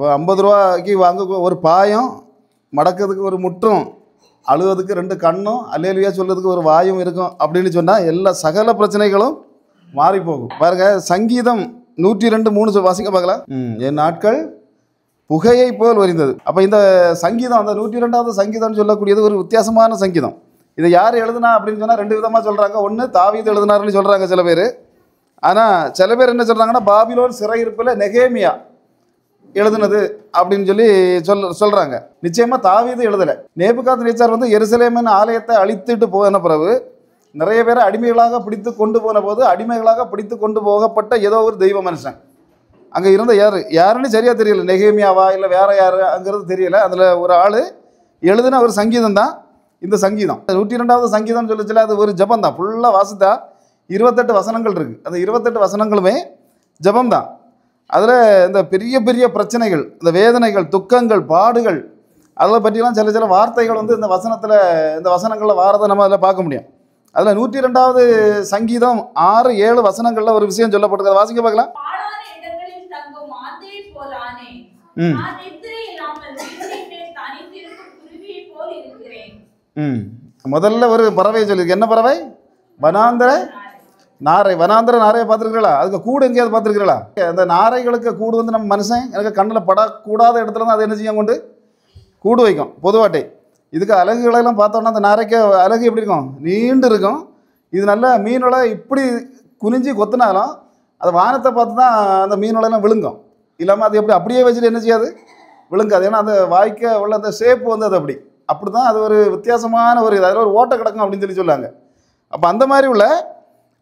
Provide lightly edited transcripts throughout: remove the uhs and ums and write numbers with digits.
அப்போ 50 ரூபாய்க்கு வாங்க ஒரு பாயம், மடக்கிறதுக்கு ஒரு முற்றும், அழுவதுக்கு 2 கண்ணும், அல்லேலூயா சொல்றதுக்கு ஒரு வாயும் இருக்கும் அப்படின்னு சொன்னால் எல்லா சகல பிரச்சனைகளும் மாறி போகும். பாருங்க, சங்கீதம் 102:3 வாசிக்க பார்க்கலாம். என் நாட்கள் புகையை போல் வரிந்தது. அப்போ இந்த சங்கீதம், அந்த 102வது சங்கீதம்னு சொல்லக்கூடியது ஒரு வித்தியாசமான சங்கீதம். இதை யார் எழுதுனா அப்படின்னு சொன்னால் 2 விதமாக சொல்கிறாங்க. ஒன்று தாவீது எழுதினார்னு சொல்கிறாங்க சில பேர். ஆனால் சில பேர் என்ன சொல்கிறாங்கன்னா பாபிலோன் சிறையிருப்பில் நெகேமியா எழுதுனது அப்படின்னு சொல்லி சொல்கிறாங்க. நிச்சயமாக தாவீது எழுதலை. நேபுகாத்நேச்சார் வந்து எருசலேமின் ஆலயத்தை அழித்துட்டு போன பிறகு நிறைய பேரை அடிமைகளாக பிடித்து கொண்டு போன போது அடிமைகளாக பிடித்து கொண்டு போகப்பட்ட ஏதோ ஒரு தெய்வ மனுஷன் அங்கே இருந்த யாருன்னு சரியாக தெரியல. நெகேமியாவா இல்லை வேற யாருங்கிறது தெரியல. அதில் ஒரு ஆள் எழுதின ஒரு சங்கீதம் தான் இந்த சங்கீதம். 102வது சங்கீதம் சொல்லிச்சுல, அது ஒரு ஜபம் தான். ஃபுல்லாக வாசித்தா 28 வசனங்கள் இருக்குது. அந்த 28 வசனங்களுமே ஜபம் தான். அதில் இந்த பெரிய பெரிய பிரச்சனைகள், இந்த வேதனைகள், துக்கங்கள், பாடுகள், அதை பற்றிலாம் சில வார்த்தைகள் வந்து இந்த வசனங்களில் வாரதை நம்ம அதில் பார்க்க முடியும். அதில் 102வது சங்கீதம் 6-7 வசனங்களில் ஒரு விஷயம் சொல்லப்பட்டிருக்கு. அதை வாசிக்க பார்க்கலாம். முதல்ல ஒரு பறவை சொல்லியிருக்கு. என்ன பறவை? வனாந்தர நாரை. வனாந்தர நாரையை பார்த்துருக்கிறீங்களா? அதுக்கு கூடு எங்கேயாவது பார்த்துருக்கிறீங்களா? அந்த நாரைகளுக்கு கூடு வந்து நம்ம மனுஷன் எனக்கு கண்ணில் படக்கூடாத இடத்துல தான் அது என்ன செய்யும், கொண்டு கூடு வைக்கும் பொதுவாட்டை. இதுக்கு அலகுகளெல்லாம் பார்த்தோன்னா அந்த நாரைக்கு அலகு எப்படி இருக்கும்? நீண்டு இருக்கும். இது நல்ல மீனோட இப்படி குனிஞ்சு கொத்துனாலும் அது வானத்தை பார்த்து தான் அந்த மீனோடலாம் விழுங்கும். இல்லாமல் அது எப்படி அப்படியே வச்சுட்டு என்ன செய்யாது, விழுங்காது. ஏன்னா அந்த வாய்க்க உள்ள அந்த ஷேப் வந்து அது அப்படி தான். அது ஒரு வித்தியாசமான ஒரு அதில் ஒரு ஓட்டை கிடக்கும் அப்படின்னு சொல்லுவாங்க. அப்போ அந்த மாதிரி உள்ள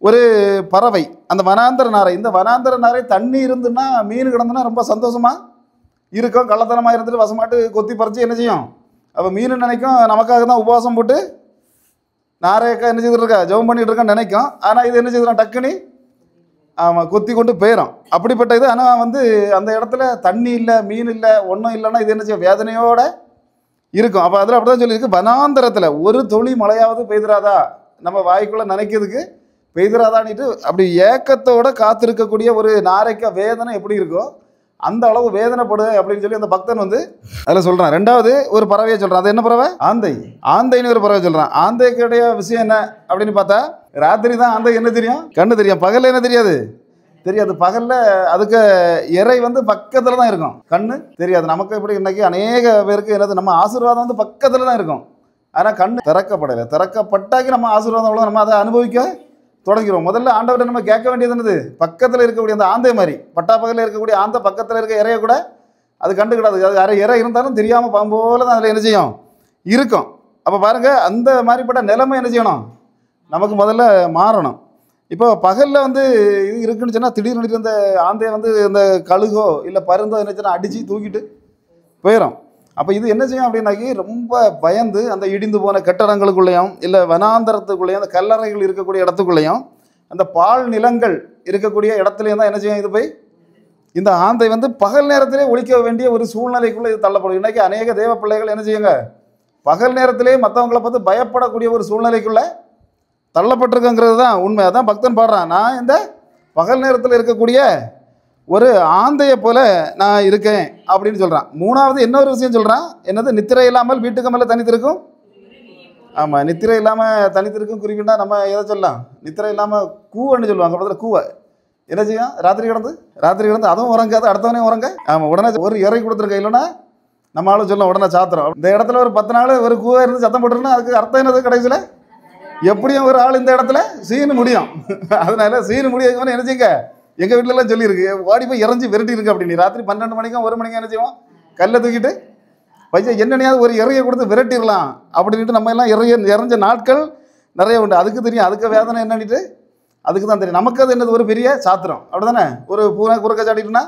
ஒரு பறவை அந்த வனாந்தர நாரை. இந்த வனாந்தர நாரை தண்ணி இருந்துன்னா, மீன் கிடந்துன்னா ரொம்ப சந்தோஷமாக இருக்கும். கள்ளத்தனமாக இருந்துட்டு வசமாட்டு கொத்தி பறித்து என்ன செய்யும், அப்போ மீன் நினைக்கும் நமக்காக தான் உபவாசம் போட்டு நாரையக்கா என்ன செய்துட்டு இருக்கா, ஜெபம் பண்ணிட்டு இருக்கான்னு நினைக்கும். ஆனால் இது என்ன செய்யலாம், டக்குனி ஆமாம் கொத்தி கொண்டு போயிடும். அப்படிப்பட்ட இது. ஆனால் வந்து அந்த இடத்துல தண்ணி இல்லை, மீன் இல்லை, ஒன்றும் இல்லைன்னா இது என்ன செய்யும், வேதனையோடு இருக்கும். அப்போ அதில் அப்படி தான் சொல்லியிருக்கு, வனாந்தரத்தில் ஒரு துளி மழையாவது பெய்திராதா, நம்ம வாய்க்குள்ளே நினைக்கிறதுக்கு பெய்திராதான்ட்டு அப்படி ஏக்கத்தோடு காத்திருக்கக்கூடிய ஒரு நாரைக்க வேதனை எப்படி இருக்கோ அந்த அளவு வேதனைப்படு அப்படின்னு சொல்லி அந்த பக்தன் வந்து அதில் சொல்கிறான். 2வது ஒரு பறவையை சொல்கிறான். அது என்ன பறவை? ஆந்தை. ஆந்தைன்னு ஒரு பறவை சொல்கிறான். ஆந்தைக்குடைய விஷயம் என்ன அப்படின்னு பார்த்தா, ராத்திரி தான் ஆந்தை என்ன தெரியும், கண்ணு தெரியும். பகலில் என்ன தெரியாது, தெரியாது. பகலில் அதுக்கு இறை வந்து பக்கத்தில் தான் இருக்கும், கண்ணு தெரியாது. நமக்கு எப்படி இன்னைக்கு அநேக பேருக்கு என்னது, நம்ம ஆசீர்வாதம் வந்து பக்கத்தில் தான் இருக்கும். ஆனால் கண்ணு திறக்கப்படலை. திறக்கப்பட்டாக்கி நம்ம ஆசீர்வாதம் அவ்வளோ நம்ம அதை அனுபவிக்க தொடங்கிறோம். முதல்ல ஆண்டவரை நம்ம கேட்க வேண்டியது என்னது, பக்கத்தில் இருக்கக்கூடிய அந்த ஆந்தை மாதிரி பட்டா பகலில் இருக்கக்கூடிய ஆந்தை பக்கத்தில் இருக்க இறைய கூட அது கண்டுக்கிடாது. அது அரை இறை இருந்தாலும் தெரியாமல் பாம்போல தான் அதில் என்ன செய்யும், இருக்கும். அப்போ பாருங்கள், அந்த மாதிரிப்பட்ட நிலைமை என்ன செய்யணும், நமக்கு முதல்ல மாறணும். இப்போ பகலில் வந்து இது இருக்குன்னு சொன்னால் திடீர்னு இந்த ஆந்தையை வந்து இந்த கழுகோ இல்லை பருந்தோ என்ன சொன்னால் அடித்து தூக்கிட்டு போயிடும். அப்போ இது என்ன செய்யும் அப்படின்னாக்கி, ரொம்ப பயந்து அந்த இடிந்து போன கட்டடங்களுக்குள்ளேயும் இல்லை வனாந்தரத்துக்குள்ளேயும் அந்த கல்லறைகள் இருக்கக்கூடிய இடத்துக்குள்ளேயும் அந்த பால் நிலங்கள் இருக்கக்கூடிய இடத்துலையும் தான் என்ன செய்யும், இது போய் இந்த ஆந்தை வந்து பகல் நேரத்திலே ஒழிக்க வேண்டிய ஒரு சூழ்நிலைக்குள்ளே இது தள்ளப்படும். இன்றைக்கி அநேக தேவ பிள்ளைகள் என்ன செய்யுங்க, பகல் நேரத்திலே மற்றவங்களை பார்த்து பயப்படக்கூடிய ஒரு சூழ்நிலைக்குள்ளே தள்ளப்பட்டிருக்குங்கிறது தான் உண்மை. அதான் பக்தன் பாடுறான், நான் இந்த பகல் நேரத்தில் இருக்கக்கூடிய ஒரு ஆந்தையை போல நான் இருக்கேன் அப்படின்னு சொல்கிறான். 3வது இன்னொரு விஷயம் சொல்கிறான். என்னது, நித்திரை இல்லாமல் வீட்டுக்கு மேலே தனித்திருக்கும். ஆமாம், நித்திரை இல்லாமல் தனித்திருக்கும் குருவின்னா நம்ம எதை சொல்லலாம், நித்திரை இல்லாமல் கூவன்னு சொல்லுவாங்க. பக்கத்தில் கூவை என்ன செய்யும், ராத்திரி கிடந்து அதுவும் உறங்காது, அடுத்தவனே உறங்க. ஆமாம், உடனே ஒரு இறை கொடுத்துருக்க, இல்லைன்னா நம்மளாலும் சொல்லலாம் உடனே சாத்திரம். இந்த இடத்துல ஒரு 10 நாள் ஒரு கூவை இருந்து சத்தம் போட்டுருன்னா அதுக்கு அர்த்தம் என்னது, கடைசியில் எப்படியும் ஒரு ஆள் இந்த இடத்துல சீனு முடியும். அதனால சீனு முடியும் என்ன செய்யுங்க, எங்கள் வீட்டிலலாம் சொல்லியிருக்கு, ஓடி போய் இறஞ்சி விரட்டி இருக்கு அப்படின்னு. ராத்திரி 12 மணிக்கும் 1 மணிக்கும் என்ன செய்வோம், கல்லை தூக்கிட்டு பைசா என்னென்னையாவது ஒரு இறையை கொடுத்து விரட்டிடலாம் அப்படின்ட்டு நம்ம எல்லாம் இறஞ்ச நாட்கள் நிறைய உண்டு. அதுக்கு தெரியும், அதுக்கு வேதனை என்னன்னுட்டு அதுக்கு தான் தெரியும். நமக்கு அது என்னது, ஒரு பெரிய சாத்திரம். அப்படி தானே, ஒரு பூனை குறுக்க சாட்டிட்டுனா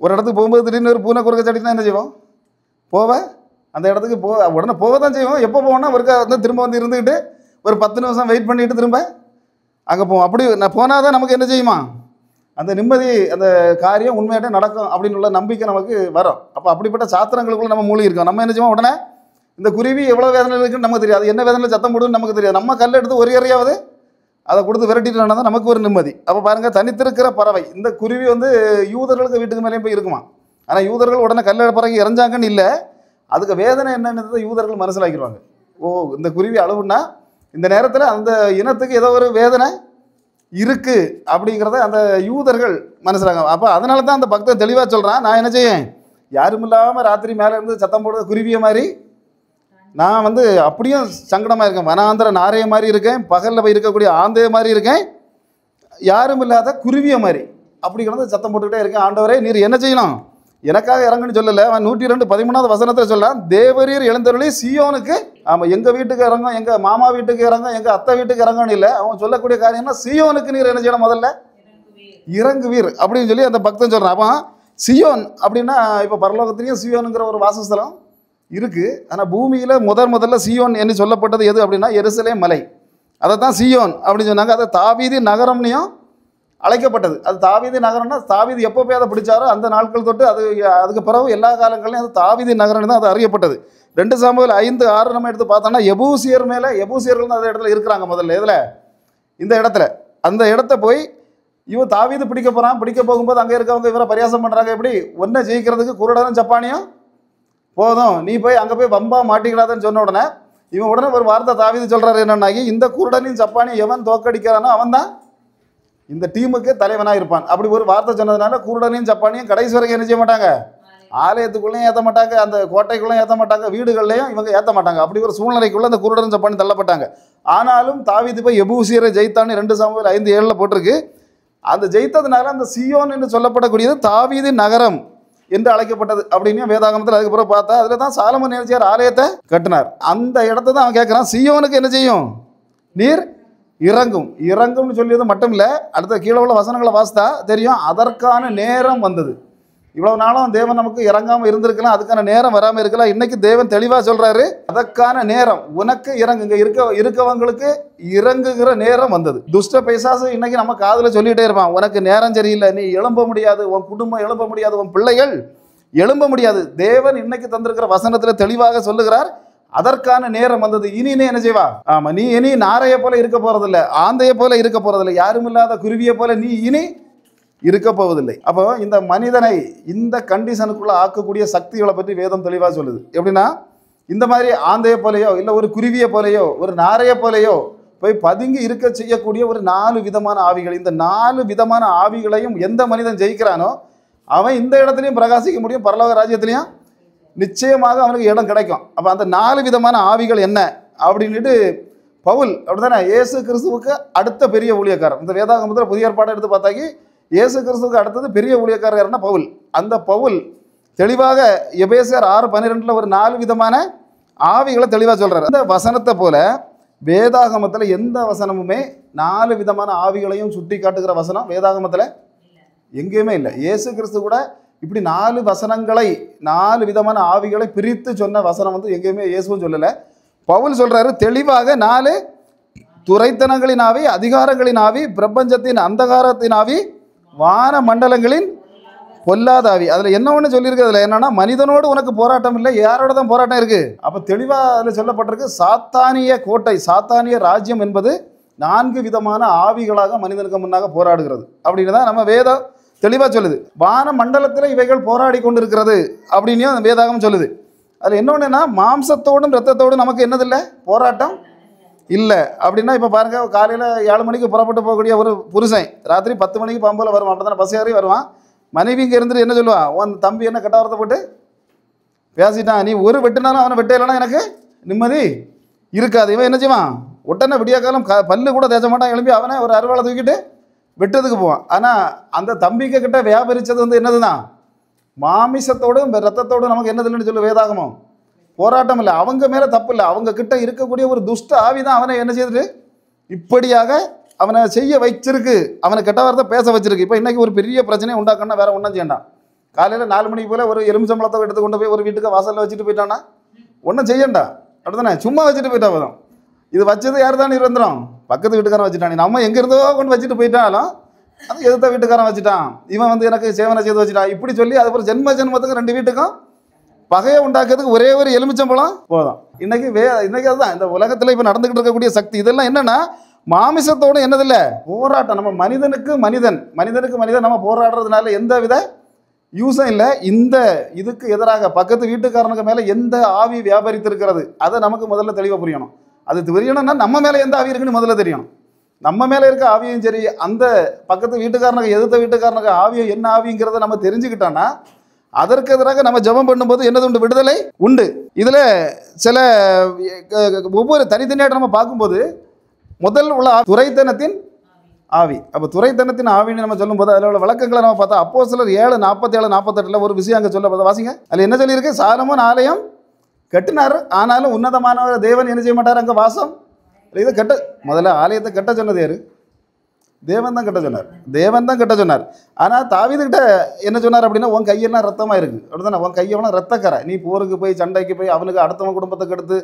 ஒரு இடத்துக்கு போகும்போது திடீர்னு ஒரு பூனை குறுக்க சாட்டிட்டுனா என்ன செய்வோம், அந்த இடத்துக்கு உடனே போக தான் செய்வோம். எப்போ போவோம்னா ஒருக்கா வந்து திரும்ப வந்து இருந்துக்கிட்டு ஒரு 10 நிமிஷம் வெயிட் பண்ணிவிட்டு திரும்ப அங்கே போவோம். அப்படி நான் போனால் தான் நமக்கு என்ன செய்யுமா, அந்த நிம்மதி, அந்த காரியம் உண்மையாட்டே நடக்கும் அப்படின்னு உள்ள நம்பிக்கை நமக்கு வரும். அப்போ அப்படிப்பட்ட சாத்திரங்களுக்குள்ள நம்ம மூழ்கி இருக்கோம். நம்ம என்ன செய்வோம், உடனே இந்த குருவி எவ்வளோ வேதனை இருக்குன்னு நமக்கு தெரியாது, என்ன வேதனையில் சத்தம் போடுன்னு நமக்கு தெரியாது. நம்ம கல் எடுத்து ஒரு இறையாவது அதை கொடுத்து விரட்டிட்டு தான் நமக்கு ஒரு நிம்மதி. அப்போ பாருங்கள், தனித்திருக்கிற பறவை இந்த குருவி வந்து யூதர்களுக்கு வீட்டுக்கு மேலேயும் போய் இருக்குமா. ஆனால் யூதர்கள் உடனே கல்லில் பிறகு இறஞ்சாங்கன்னு இல்லை, அதுக்கு வேதனை என்னன்னு யூதர்கள் மனசிலாக்கிடுவாங்க. ஓ, இந்த குருவி அழுவுன்னா இந்த நேரத்தில் அந்த இனத்துக்கு ஏதோ ஒரு வேதனை இருக்குது அப்படிங்கிறத அந்த யூதர்கள் மனசிலாங்க. அப்போ அதனால தான் அந்த பக்தன் தெளிவாக சொல்கிறான், நான் என்ன செய்யேன், யாரும் இல்லாமல் ராத்திரி மேலே இருந்து சத்தம் போடுற குருவியை மாதிரி நான் அப்படியும் சங்கடமாக இருக்கேன், வனாந்திர நாரைய மாதிரி இருக்கேன், பகலில் போய் இருக்கக்கூடிய ஆந்தைய மாதிரி இருக்கேன், யாரும் இல்லாத குருவிய மாதிரி அப்படிங்கிறத சத்தம் போட்டுக்கிட்டே இருக்கேன். ஆண்டவரே, நீர் என்ன செய்யணும், எனக்காக இறங்குன்னு சொல்லலை. அவன் 102:13 வசனத்தில் சொல்லலாம், தேவரீர் எழுந்தருளி சீயோனுக்கு, ஆமாம், எங்கள் வீட்டுக்கு இறங்கும், எங்கள் மாமா வீட்டுக்கு இறங்கும், எங்கள் அத்தை வீட்டுக்கு இறங்கணும் இல்லை, அவன் சொல்லக்கூடிய காரியம்னா சீயோனுக்கு நீர் என்ன செய்யணும், முதல்ல இறங்குவீர் அப்படின்னு சொல்லி அந்த பக்தன் சொல்கிறான். அப்போ சியோன் அப்படின்னா இப்போ பரலோகத்திலையும் சியோனுங்கிற ஒரு வாசஸ்தலம் இருக்குது. ஆனால் பூமியில் முதல்ல சியோன் என்று சொல்லப்பட்டது எது அப்படின்னா எருசலேம் மலை. அதை தான் சியோன் அப்படின்னு சொன்னாங்க. அதை தாவீது நகரம்னையும் அழைக்கப்பட்டது. அது தாவீது நகரம்னா தாவீது எப்போ போய் அதை பிடிச்சாரோ அந்த நாட்கள் தொட்டு அதுக்கு பிறகு எல்லா காலங்களையும் அது தாவீது நகரம் தான் அது அறியப்பட்டது. 2 சாமுவேல் 5:6 நம்ம எடுத்து பார்த்தோம்னா எபூசியர் மேலே, எபூசியர்கள் தான் அந்த இடத்துல இருக்கிறாங்க முதல்ல. இதில் இந்த இடத்துல அந்த இடத்த போய் இவன் தாவீது பிடிக்க போகிறான். பிடிக்க போகும்போது அங்கே இருக்கவங்க இவரை பரியாசம் பண்ணுறாங்க, எப்படி ஒன்றை ஜெயிக்கிறதுக்கு குருடனும் ஜப்பானியும் போதும், நீ போய் அங்கே போய் வம்பா மாட்டிக்கிடாதுன்னு சொன்ன உடனே இவன் உடனே ஒரு வார்த்தை தாவீது சொல்கிறாரு, என்னன்னாகி இந்த குருடனையும் ஜப்பானியும் எவன் தோக்கடிக்கிறானோ அவன் தான் இந்த டீமுக்கு தலைவனாக இருப்பான். அப்படி ஒரு வார்த்தை சொன்னதுனால குருடனையும் ஜப்பானியும் கடைசி வரைக்கும் என்ன செய்ய மாட்டாங்க, ஆலயத்துக்குள்ளேயும் ஏற்ற மாட்டாங்க, அந்த கோட்டைக்குள்ளேயும் ஏற்ற மாட்டாங்க, வீடுகள்லையும் இவங்க ஏற்ற மாட்டாங்க. அப்படி ஒரு சூழ்நிலைக்குள்ளே அந்த குருடனும் ஜப்பானி தள்ளப்பட்டாங்க. ஆனாலும் தாவீது போய் எபூசியரை ஜெயித்தான்னு 2 சாமுவேல் 5:7 போட்டிருக்கு. அந்த ஜெயித்ததுனால அந்த சியோன் என்று சொல்லப்படக்கூடியது தாவீது நகரம் என்று அழைக்கப்பட்டது அப்படின்னு வேதாகமத்தில் அதுக்கப்புறம் பார்த்தா அதில் தான் சாலமோன் நினைச்சார் ஆலயத்தை கட்டினார். அந்த இடத்த தான் அவன் கேட்குறான், சியோனுக்கு என்ன செய்யும், நீர் இறங்கும்னு சொல்லியது மட்டும் இல்லை, அடுத்த கீழே உள்ள வசனங்களை வாசித்தா தெரியும், அதற்கான நேரம் வந்தது. இவ்வளவு நாளும் தேவன் நமக்கு இறங்காமல் இருந்திருக்கலாம், அதுக்கான நேரம் வராமல் இருக்கலாம். இன்னைக்கு தேவன் தெளிவாக சொல்றாரு, அதற்கான நேரம் உனக்கு இறங்குங்க, இருக்கவங்களுக்கு இறங்குகிற நேரம் வந்தது. துஷ்ட பிசாசு இன்னைக்கு நம்ம காதில் சொல்லிகிட்டே இருப்பான், உனக்கு நேரம் சரியில்லை, நீ எழும்ப முடியாது, உன் குடும்பம் எழும்ப முடியாது, உன் பிள்ளைகள் எழும்ப முடியாது. தேவன் இன்னைக்கு தந்திருக்கிற வசனத்தில் தெளிவாக சொல்லுகிறார், அதற்கான நேரம் வந்தது. இனி நீ என்ன செய்வா, ஆமா, நீ இனி நாரையை போல இருக்க போறதில்லை, ஆந்தையை போல இருக்க போறதில்லை, யாரும் இல்லாத குருவியை போல நீ இனி இருக்க போவதில்லை. அப்போ இந்த மனிதனை இந்த கண்டிஷனுக்குள்ள ஆக்கக்கூடிய சக்திகளை பற்றி வேதம் தெளிவாக சொல்லுது. எப்படின்னா இந்த மாதிரி ஆந்தையை போலையோ இல்லை ஒரு குருவியை போலையோ ஒரு நாரையை போலையோ போய் பதுங்கி இருக்க செய்யக்கூடிய ஒரு 4 விதமான ஆவிகள். இந்த 4 விதமான ஆவிகளையும் எந்த மனிதன் ஜெயிக்கிறானோ அவன் இந்த இடத்துலையும் பிரகாசிக்க முடியும், பரலோக ராஜ்யத்திலையும் நிச்சயமாக அவனுக்கு இடம் கிடைக்கும். அப்போ அந்த 4 விதமான ஆவிகள் என்ன அப்படின்ட்டு பவுல் அப்படித்தானே இயேசு கிறிஸ்துவுக்கு அடுத்த பெரிய ஊழியக்காரர். இந்த வேதாகமத்தில் புதிய ஏற்பாடு எடுத்து பார்த்தாக்கி இயேசு கிறிஸ்துவுக்கு அடுத்தது பெரிய ஊழியக்காரர்னா பவுல். அந்த பவுல் தெளிவாக எபேசியர் 6:12 ஒரு 4 விதமான ஆவிகளை தெளிவாக சொல்கிறார். அந்த வசனத்தை போல வேதாகமத்தில் எந்த வசனமுமே 4 விதமான ஆவிகளையும் சுட்டி காட்டுகிற வசனம் வேதாகமத்தில் எங்கேயுமே இல்லை. இயேசு கிறிஸ்து கூட இப்படி 4 வசனங்களை 4 விதமான ஆவிகளை பிரித்து சொன்ன வசனம் எங்கேயுமே இயேசுவும் சொல்லலை. பவுல் சொல்கிறாரு தெளிவாக 4 துரைத்தனங்களின் ஆவி, அதிகாரங்களின் ஆவி, பிரபஞ்சத்தின் அந்தகாரத்தின் ஆவி, வான மண்டலங்களின் பொல்லாத ஆவி. அதில் என்ன ஒன்று சொல்லியிருக்கு, அதில் என்னன்னா மனிதனோடு உனக்கு போராட்டம் இல்லை, யாரோட தான் போராட்டம் இருக்குது. அப்போ தெளிவாக அதில் சொல்லப்பட்டிருக்கு, சாத்தானிய கோட்டை, சாத்தானிய ராஜ்யம் என்பது 4 விதமான ஆவிகளாக மனிதனுக்கு முன்னாக போராடுகிறது அப்படின்னு தான் நம்ம வேதம் தெளிவாக சொல்லுது. வான மண்டலத்தில் இவைகள் போராடி கொண்டு இருக்கிறது அப்படின்னும் வேதாகம் சொல்லுது. அதில் என்னொன்றுனா மாம்சத்தோடும் இரத்தத்தோடும் நமக்கு என்னதில்லை, போராட்டம் இல்லை. அப்படின்னா இப்போ பாருங்கள், காலையில் 7 மணிக்கு புறப்பட்டு போகக்கூடிய ஒரு புருஷன் ராத்திரி 10 மணிக்கு பம்போல வருவான், அப்படி தானே பஸ் ஏறி வருவான். மனைவி இங்கே இருந்துட்டு என்ன சொல்லுவான், உன் தம்பி என்ன கட்டாரத்தை போட்டு பேசிட்டான், நீ ஒரு வெட்டினாலும் அவனை வெட்டையிலனா எனக்கு நிம்மதி இருக்காது. இவன் என்ன செய்வான், உடனே விடிய காலம் பல்லு கூட தேய்ச்ச மாட்டான், எழுப்பி அவனை ஒரு அருவாளை தூக்கிட்டு வெட்டுறதுக்கு போவான். ஆனால் அந்த தம்பிக்க கிட்ட வியாபரிச்சது என்னது தான், மாமிசத்தோடும் ரத்தத்தோடும் நமக்கு என்னதில்லைன்னு சொல்லு வேதாகமம், போராட்டம் இல்லை. அவங்க மேலே தப்பு இல்லை, அவங்க கிட்ட இருக்கக்கூடிய ஒரு துஷ்ட ஆவி தான் அவனை என்ன செய்யுது, இப்படியாக அவனை செய்ய வச்சிருக்கு, அவனை கெட்ட வார்த்தை பேச வச்சிருக்கு. இப்போ இன்றைக்கி ஒரு பெரிய பிரச்சனையை உண்டாக்கணும்னா வேறு ஒன்றும் செய்யண்டாம். காலையில் 4 மணிக்கு போல் ஒரு எலுமிச்சம்பழத்தை எடுத்து கொண்டு போய் ஒரு வீட்டுக்கு வாசலில் வச்சுட்டு போயிட்டான்னா ஒன்றும் செய்யண்டா, அப்படி தானே, சும்மா வச்சுட்டு போயிட்டா போதும். இது வச்சது யார் தான் இருந்துடும், பக்கத்து வீட்டுக்காரன் வச்சுட்டான். நம்ம எங்கே இருந்தோ கொண்டு வச்சுட்டு போயிட்டாலும் அது எதிர்த்த வீட்டுக்காரன் வச்சுட்டான், இவன் எனக்கு சேவனை செய்து வச்சுட்டான், இப்படி சொல்லி அதுக்கப்புறம் ஜென்மத்துக்கு 2 வீட்டுக்கும் பகையை உண்டாக்குறதுக்கு ஒரே ஒரு எலுமிச்சம்பழம் போதும். இன்னைக்கு அதுதான் இந்த உலகத்தில் இப்போ நடந்துகிட்டு இருக்கக்கூடிய சக்தி. இதெல்லாம் என்னன்னா மாமிசத்தோடு என்னதில்லை, போராட்டம். நம்ம மனிதனுக்கு மனிதன் நம்ம போராடுறதுனால எந்த வித யூஸும் இல்லை. இந்த இதுக்கு எதிராக பக்கத்து வீட்டுக்காரனுக்கு மேலே எந்த ஆவி வியாபரித்திருக்கிறது அதை நமக்கு முதல்ல தெளிவாக புரியணும். அது தெரியணும்னா நம்ம மேலே எந்த ஆவி இருக்குன்னு முதல்ல தெரியணும். நம்ம மேலே இருக்க ஆவியும் சரி, அந்த பக்கத்து வீட்டுக்காரனுக்கு எதிர்த்த வீட்டுக்காரனுக்கு ஆவியும் என்ன ஆவிங்கிறத நம்ம தெரிஞ்சுக்கிட்டோன்னா அதற்கு எதிராக நம்ம ஜெபம் பண்ணும்போது என்னது உண்டு? விடுதலை உண்டு. இதில் சில ஒவ்வொரு தனித்தனியாக நம்ம பார்க்கும்போது முதல் உள்ள துரைத்தனத்தின் ஆவி. அப்போ துரைத்தனத்தின் ஆவின்னு நம்ம சொல்லும்போது அதில் உள்ள விளக்கங்களை நம்ம பார்த்தா அப்போஸ்தலர் 7:47-48 ஒரு விஷயம் அங்கே சொல்ல வாசிங்க. அதில் என்ன சொல்லியிருக்கு? சாலமோன் ஆலயம் கட்டினார், ஆனாலும் உன்னதமானவர் தேவன் என்ன செய்ய மாட்டார் அங்கே வாசம். இதை கட்ட முதல்ல ஆலயத்தை கட்ட சொன்னது யார்? தேவன் தான் கட்ட சொன்னார். தேவன் தான் கட்ட சொன்னார். ஆனால் தாவீதுகிட்ட என்ன சொன்னார் அப்படின்னா, உன் கையெல்லாம் ரத்தமாக இருக்குது அப்படிதானே, உன் கையெல்லாம் ரத்தக்கரை, நீ போருக்கு போய் சண்டைக்கு போய் அவனுக்கு அடுத்தவன் குடும்பத்தை கெடுத்து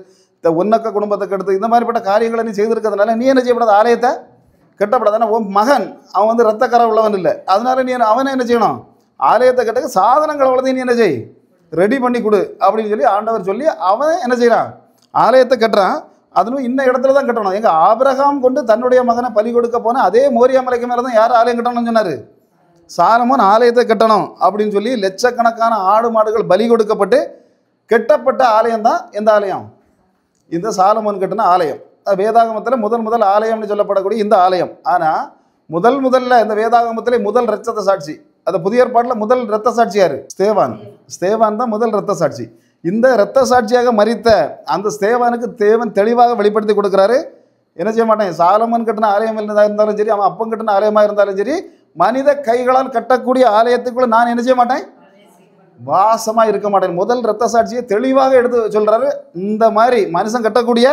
ஒன்னக்க குடும்பத்தை கெடுத்து இந்த மாதிரிப்பட்ட காரியங்களை நீ செய்திருக்கிறதுனால நீ என்ன செய்யப்படாது? ஆலயத்தை கட்டப்படாதானே. உன் மகன் அவன் வந்து ரத்தக்கரை உள்ளவன் இல்லை, அதனால நீ அவனை என்ன செய்யணும்? ஆலயத்தை கட்டக்கு சாதனங்கள் அவ்வளோதையும் நீ என்ன செய், ரெடி பண்ணி கொடு அப்படின்னு சொல்லி ஆண்டவர் சொல்லி அவன் என்ன செய்கிறான்? ஆலயத்தை கட்டுறான். அதுவும் இந்த இடத்துல தான் கட்டணும். எங்கள் ஆபிரகாம் கொண்டு தன்னுடைய மகனை பலி கொடுக்க போனால் அதே மோரியா மலைக்கு மேலே தான் யார் ஆலயம் கட்டணும்னு சொன்னார்? சாலமோன் ஆலயத்தை கட்டணும் அப்படின்னு சொல்லி லட்சக்கணக்கான ஆடு மாடுகள் பலி கொடுக்கப்பட்டு கெட்டப்பட்ட ஆலயம் தான் எந்த ஆலயம்? இந்த சாலமோன் கட்டின ஆலயம். வேதாகமத்தில் முதல் ஆலயம்னு சொல்லப்படக்கூடிய இந்த ஆலயம். ஆனால் முதல்ல இந்த வேதாகமத்திலே முதல் இரத்த சாட்சி, அந்த புதிய ஏற்பாட்டில் முதல் இரத்த சாட்சி யார்? ஸ்தேவான் தான் முதல் இரத்த சாட்சி. இந்த இரத்த சாட்சியாக மரித்த அந்த ஸ்தேவானுக்கு தேவன் தெளிவாக வெளிப்படுத்தி கொடுக்குறாரு. என்ன செய்ய மாட்டேன்? சாலமோன் கட்டின ஆலயம் இருந்தாலும் சரி, அவன் அப்பம் கட்டின ஆலயமாக இருந்தாலும் சரி, மனித கைகளால் கட்டக்கூடிய ஆலயத்துக்குள்ள நான் என்ன செய்ய மாட்டேன்? வாசமாக இருக்க மாட்டேன். முதல் இரத்த சாட்சியை தெளிவாக எடுத்து சொல்கிறாரு. இந்த மாதிரி மனுஷன் கட்டக்கூடிய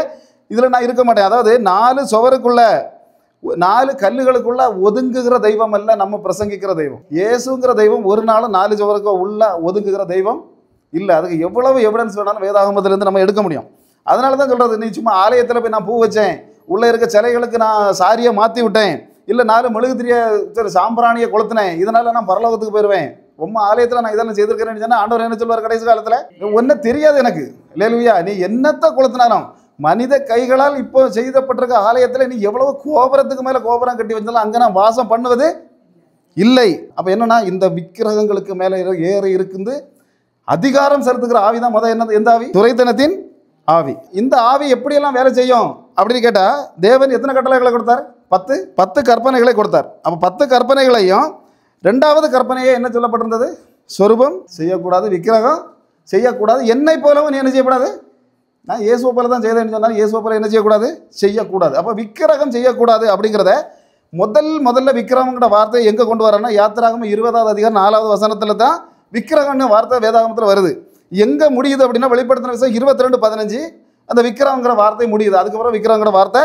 இதில் நான் இருக்க மாட்டேன். அதாவது 4 சுவருக்குள்ள 4 கல்லுகளுக்குள்ள ஒதுங்குகிற தெய்வம் அல்ல நம்ம பிரசங்கிக்கிற தெய்வம். இயேசுங்கிற தெய்வம் ஒரு நாளும் 4 சுவருக்கு உள்ள ஒதுங்குகிற தெய்வம் இல்லை. அதுக்கு எவ்வளவு எவிடன்ஸ் வேணாலும் வேதாகமத்திலேருந்து நம்ம எடுக்க முடியும். அதனால தான் சொல்கிறது, நீ சும்மா ஆலயத்தில் போய் நான் பூ வச்சேன், உள்ளே இருக்க சிலைகளுக்கு நான் சாரியை மாற்றி விட்டேன், இல்லை 4 மெழுகுதிரிய சரி சாம்பிராணியை கொளுத்தினேன், இதனால நான் பரலோகத்துக்கு போயிடுவேன், ரொம்ப ஆலயத்தில் நான் இதெல்லாம் செய்திருக்கிறேன்னு சொன்னால் ஆண்டவர் என்ன சொல்வார் கடைசி காலத்தில்? ஒன்றும் தெரியாது எனக்கு, இல்லையா? நீ என்னத்தை கொளுத்தினாலும் மனித கைகளால் இப்போ செய்தப்பட்டிருக்க ஆலயத்தில் நீ எவ்வளவு கோபுரத்துக்கு மேலே கோபுரம் கட்டி வந்தாலும் அங்கே நான் வாசம் பண்ணுவது இல்லை. அப்போ என்னன்னா, இந்த விக்கிரகங்களுக்கு மேலே ஏறி இருக்குது அதிகாரம் செலுத்துகிற ஆவி தான் என்னது? எந்த ஆவி? துரைத்தனத்தின் ஆவி. இந்த ஆவி எப்படியெல்லாம் வேலை செய்யும் அப்படின்னு கேட்டால், தேவன் எத்தனை கட்டளைகளை கொடுத்தார்? 10 கற்பனைகளை கொடுத்தார். அப்போ 10 கற்பனைகளையும் 2வது கற்பனையே என்ன சொல்லப்பட்டிருந்தது? சொரூபம் செய்யக்கூடாது, விக்கிரகம் செய்யக்கூடாது, என்னை போலவும் நீ என்ன செய்யக்கூடாது? நான் இயேசுவை போல தான் செய்தேன்னு சொன்னாலும் இயேசுவை போல என்ன செய்யக்கூடாது. அப்போ விக்கிரகம் செய்யக்கூடாது அப்படிங்கிறத முதல்ல விக்கிரகங்கிற வார்த்தையை எங்கே கொண்டு வரேன்னா, யாத்திராகமம் 20வது அதிகாரம் 4வது வசனத்தில் தான் விக்கிரகம்னு வார்த்தை வேதாகமத்தில் வருது. எங்கே முடியுது அப்படின்னா, வெளிப்படுத்தின விஷயம் 22:15 அந்த விக்கிரகங்கிற வார்த்தை முடியுது. அதுக்கப்புறம் விக்கிரகங்கிற வார்த்தை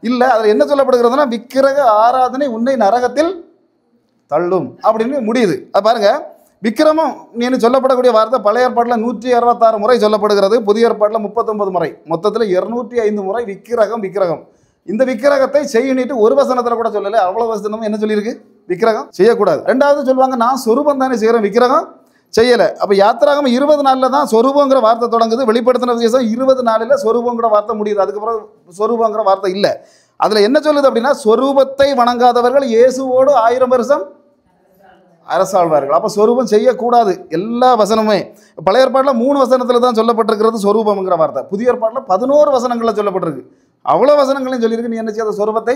இல்லை. அதில் என்ன சொல்லப்படுகிறதுனா, விக்கிரக ஆராதனை உன்னை நரகத்தில் தள்ளும் அப்படின்னு முடியுது. அது பாருங்க, விக்கிரமம் நீ சொல்லப்படக்கூடிய வார்த்தை பழைய ஏற்பாட்டில் 166 முறை சொல்லப்படுகிறது, புதிய ஏற்பாட்டில் 39 முறை, மொத்தத்தில் 205 முறை விக்கிரகம். இந்த விக்கிரகத்தை செய்யணிட்டு ஒரு வசனத்தில் கூட சொல்லலை. அவ்வளோ வசனமும் என்ன சொல்லியிருக்கு? விக்கிரகம் செய்யக்கூடாது. 2வது சொல்லுவாங்க, நான் சொரூபம் தானே செய்கிறேன், விக்கிரகம் செய்யலை. அப்போ யாத்திராகமம் 20 நாளில் தான் சொரூபங்கிற வார்த்தை தொடங்குது. வெளிப்படுத்தின விசேஷம் 20 நாளில் சொரூபங்கிற வார்த்தை முடியுது. அதுக்கப்புறம் சொரூபங்கிற வார்த்தை இல்லை. அதில் என்ன சொல்லுது அப்படின்னா, சொரூபத்தை வணங்காதவர்கள் இயேசுவோடு 1000 வருஷம் அரசாழ்வார்கள். அப்போ சொரூபம் செய்யக்கூடாது. எல்லா வசனமே பழைய ஏற்பாட்டில் 3 வசனத்தில் தான் சொல்லப்பட்டிருக்கிறது சொரூபம்ங்கிற வார்த்தை. புதிய ஏற்பாட்டில் 11 வசனங்களில் சொல்லப்பட்டிருக்கு. அவ்வளோ வசனங்களையும் சொல்லியிருக்கு, நீ என்ன செய்யாத? சொரூபத்தை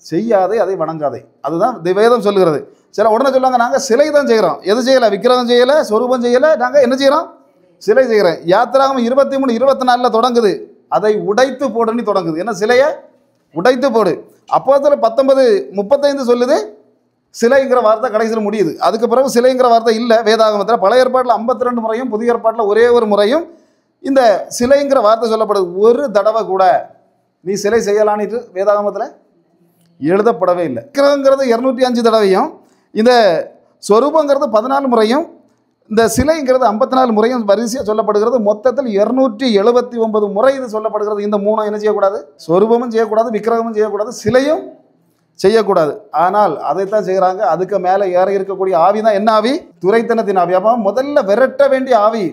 செய்யாதே, அதை வணங்காதே. அதுதான் வேதம் சொல்லுகிறது. சில உடனே சொல்லுவாங்க, நாங்கள் சிலை தான் செய்கிறோம். எது செய்யலை? விக்கிரகம் செய்யலை, சொரூபம் செய்யலை, நாங்கள் என்ன செய்கிறோம்? சிலை செய்கிறேன். யாத்திராகமம் 23, 24 தொடங்குது, அதை உடைத்து போடுன்னு தொடங்குது. என்ன? சிலையை உடைத்து போடு. அப்போஸ்தலர் 19:35 சொல்லுது சிலைங்கிற வார்த்தை கடைசியில் முடியுது. அதுக்கு பிறகு சிலைங்கிற வார்த்தை இல்லை வேதாகமத்தில். பழைய ஏற்பாட்டில் 52 முறையும் புதிய ஏற்பாட்டில் ஒரே ஒரு முறையும் இந்த சிலைங்கிற வார்த்தை சொல்லப்படுது. ஒரு தடவை கூட நீ சிலை செய்யலான்ட்டு வேதாகமத்தில் எழுதப்படவே இல்லை. விக்கிரகங்கிறது 205 தடவையும், இந்த சொரூபங்கிறது 14 முறையும், இந்த சிலைங்கிறது 54 முறையும் வரிசையாக சொல்லப்படுகிறது. மொத்தத்தில் 279 முறை இது சொல்லப்படுகிறது. இந்த 3 என்ன செய்யக்கூடாது? சொரூபமும் செய்யக்கூடாது, விக்கிரகமும் செய்யக்கூடாது, சிலையும் செய்யக்கூடாது. ஆனால் அதைத்தான் செய்கிறாங்க. அதுக்கு மேலே ஏற இருக்கக்கூடிய ஆவி தான் என்ன ஆவி? துரைத்தனத்தின் ஆவி. அப்போ முதல்ல விரட்ட வேண்டிய ஆவி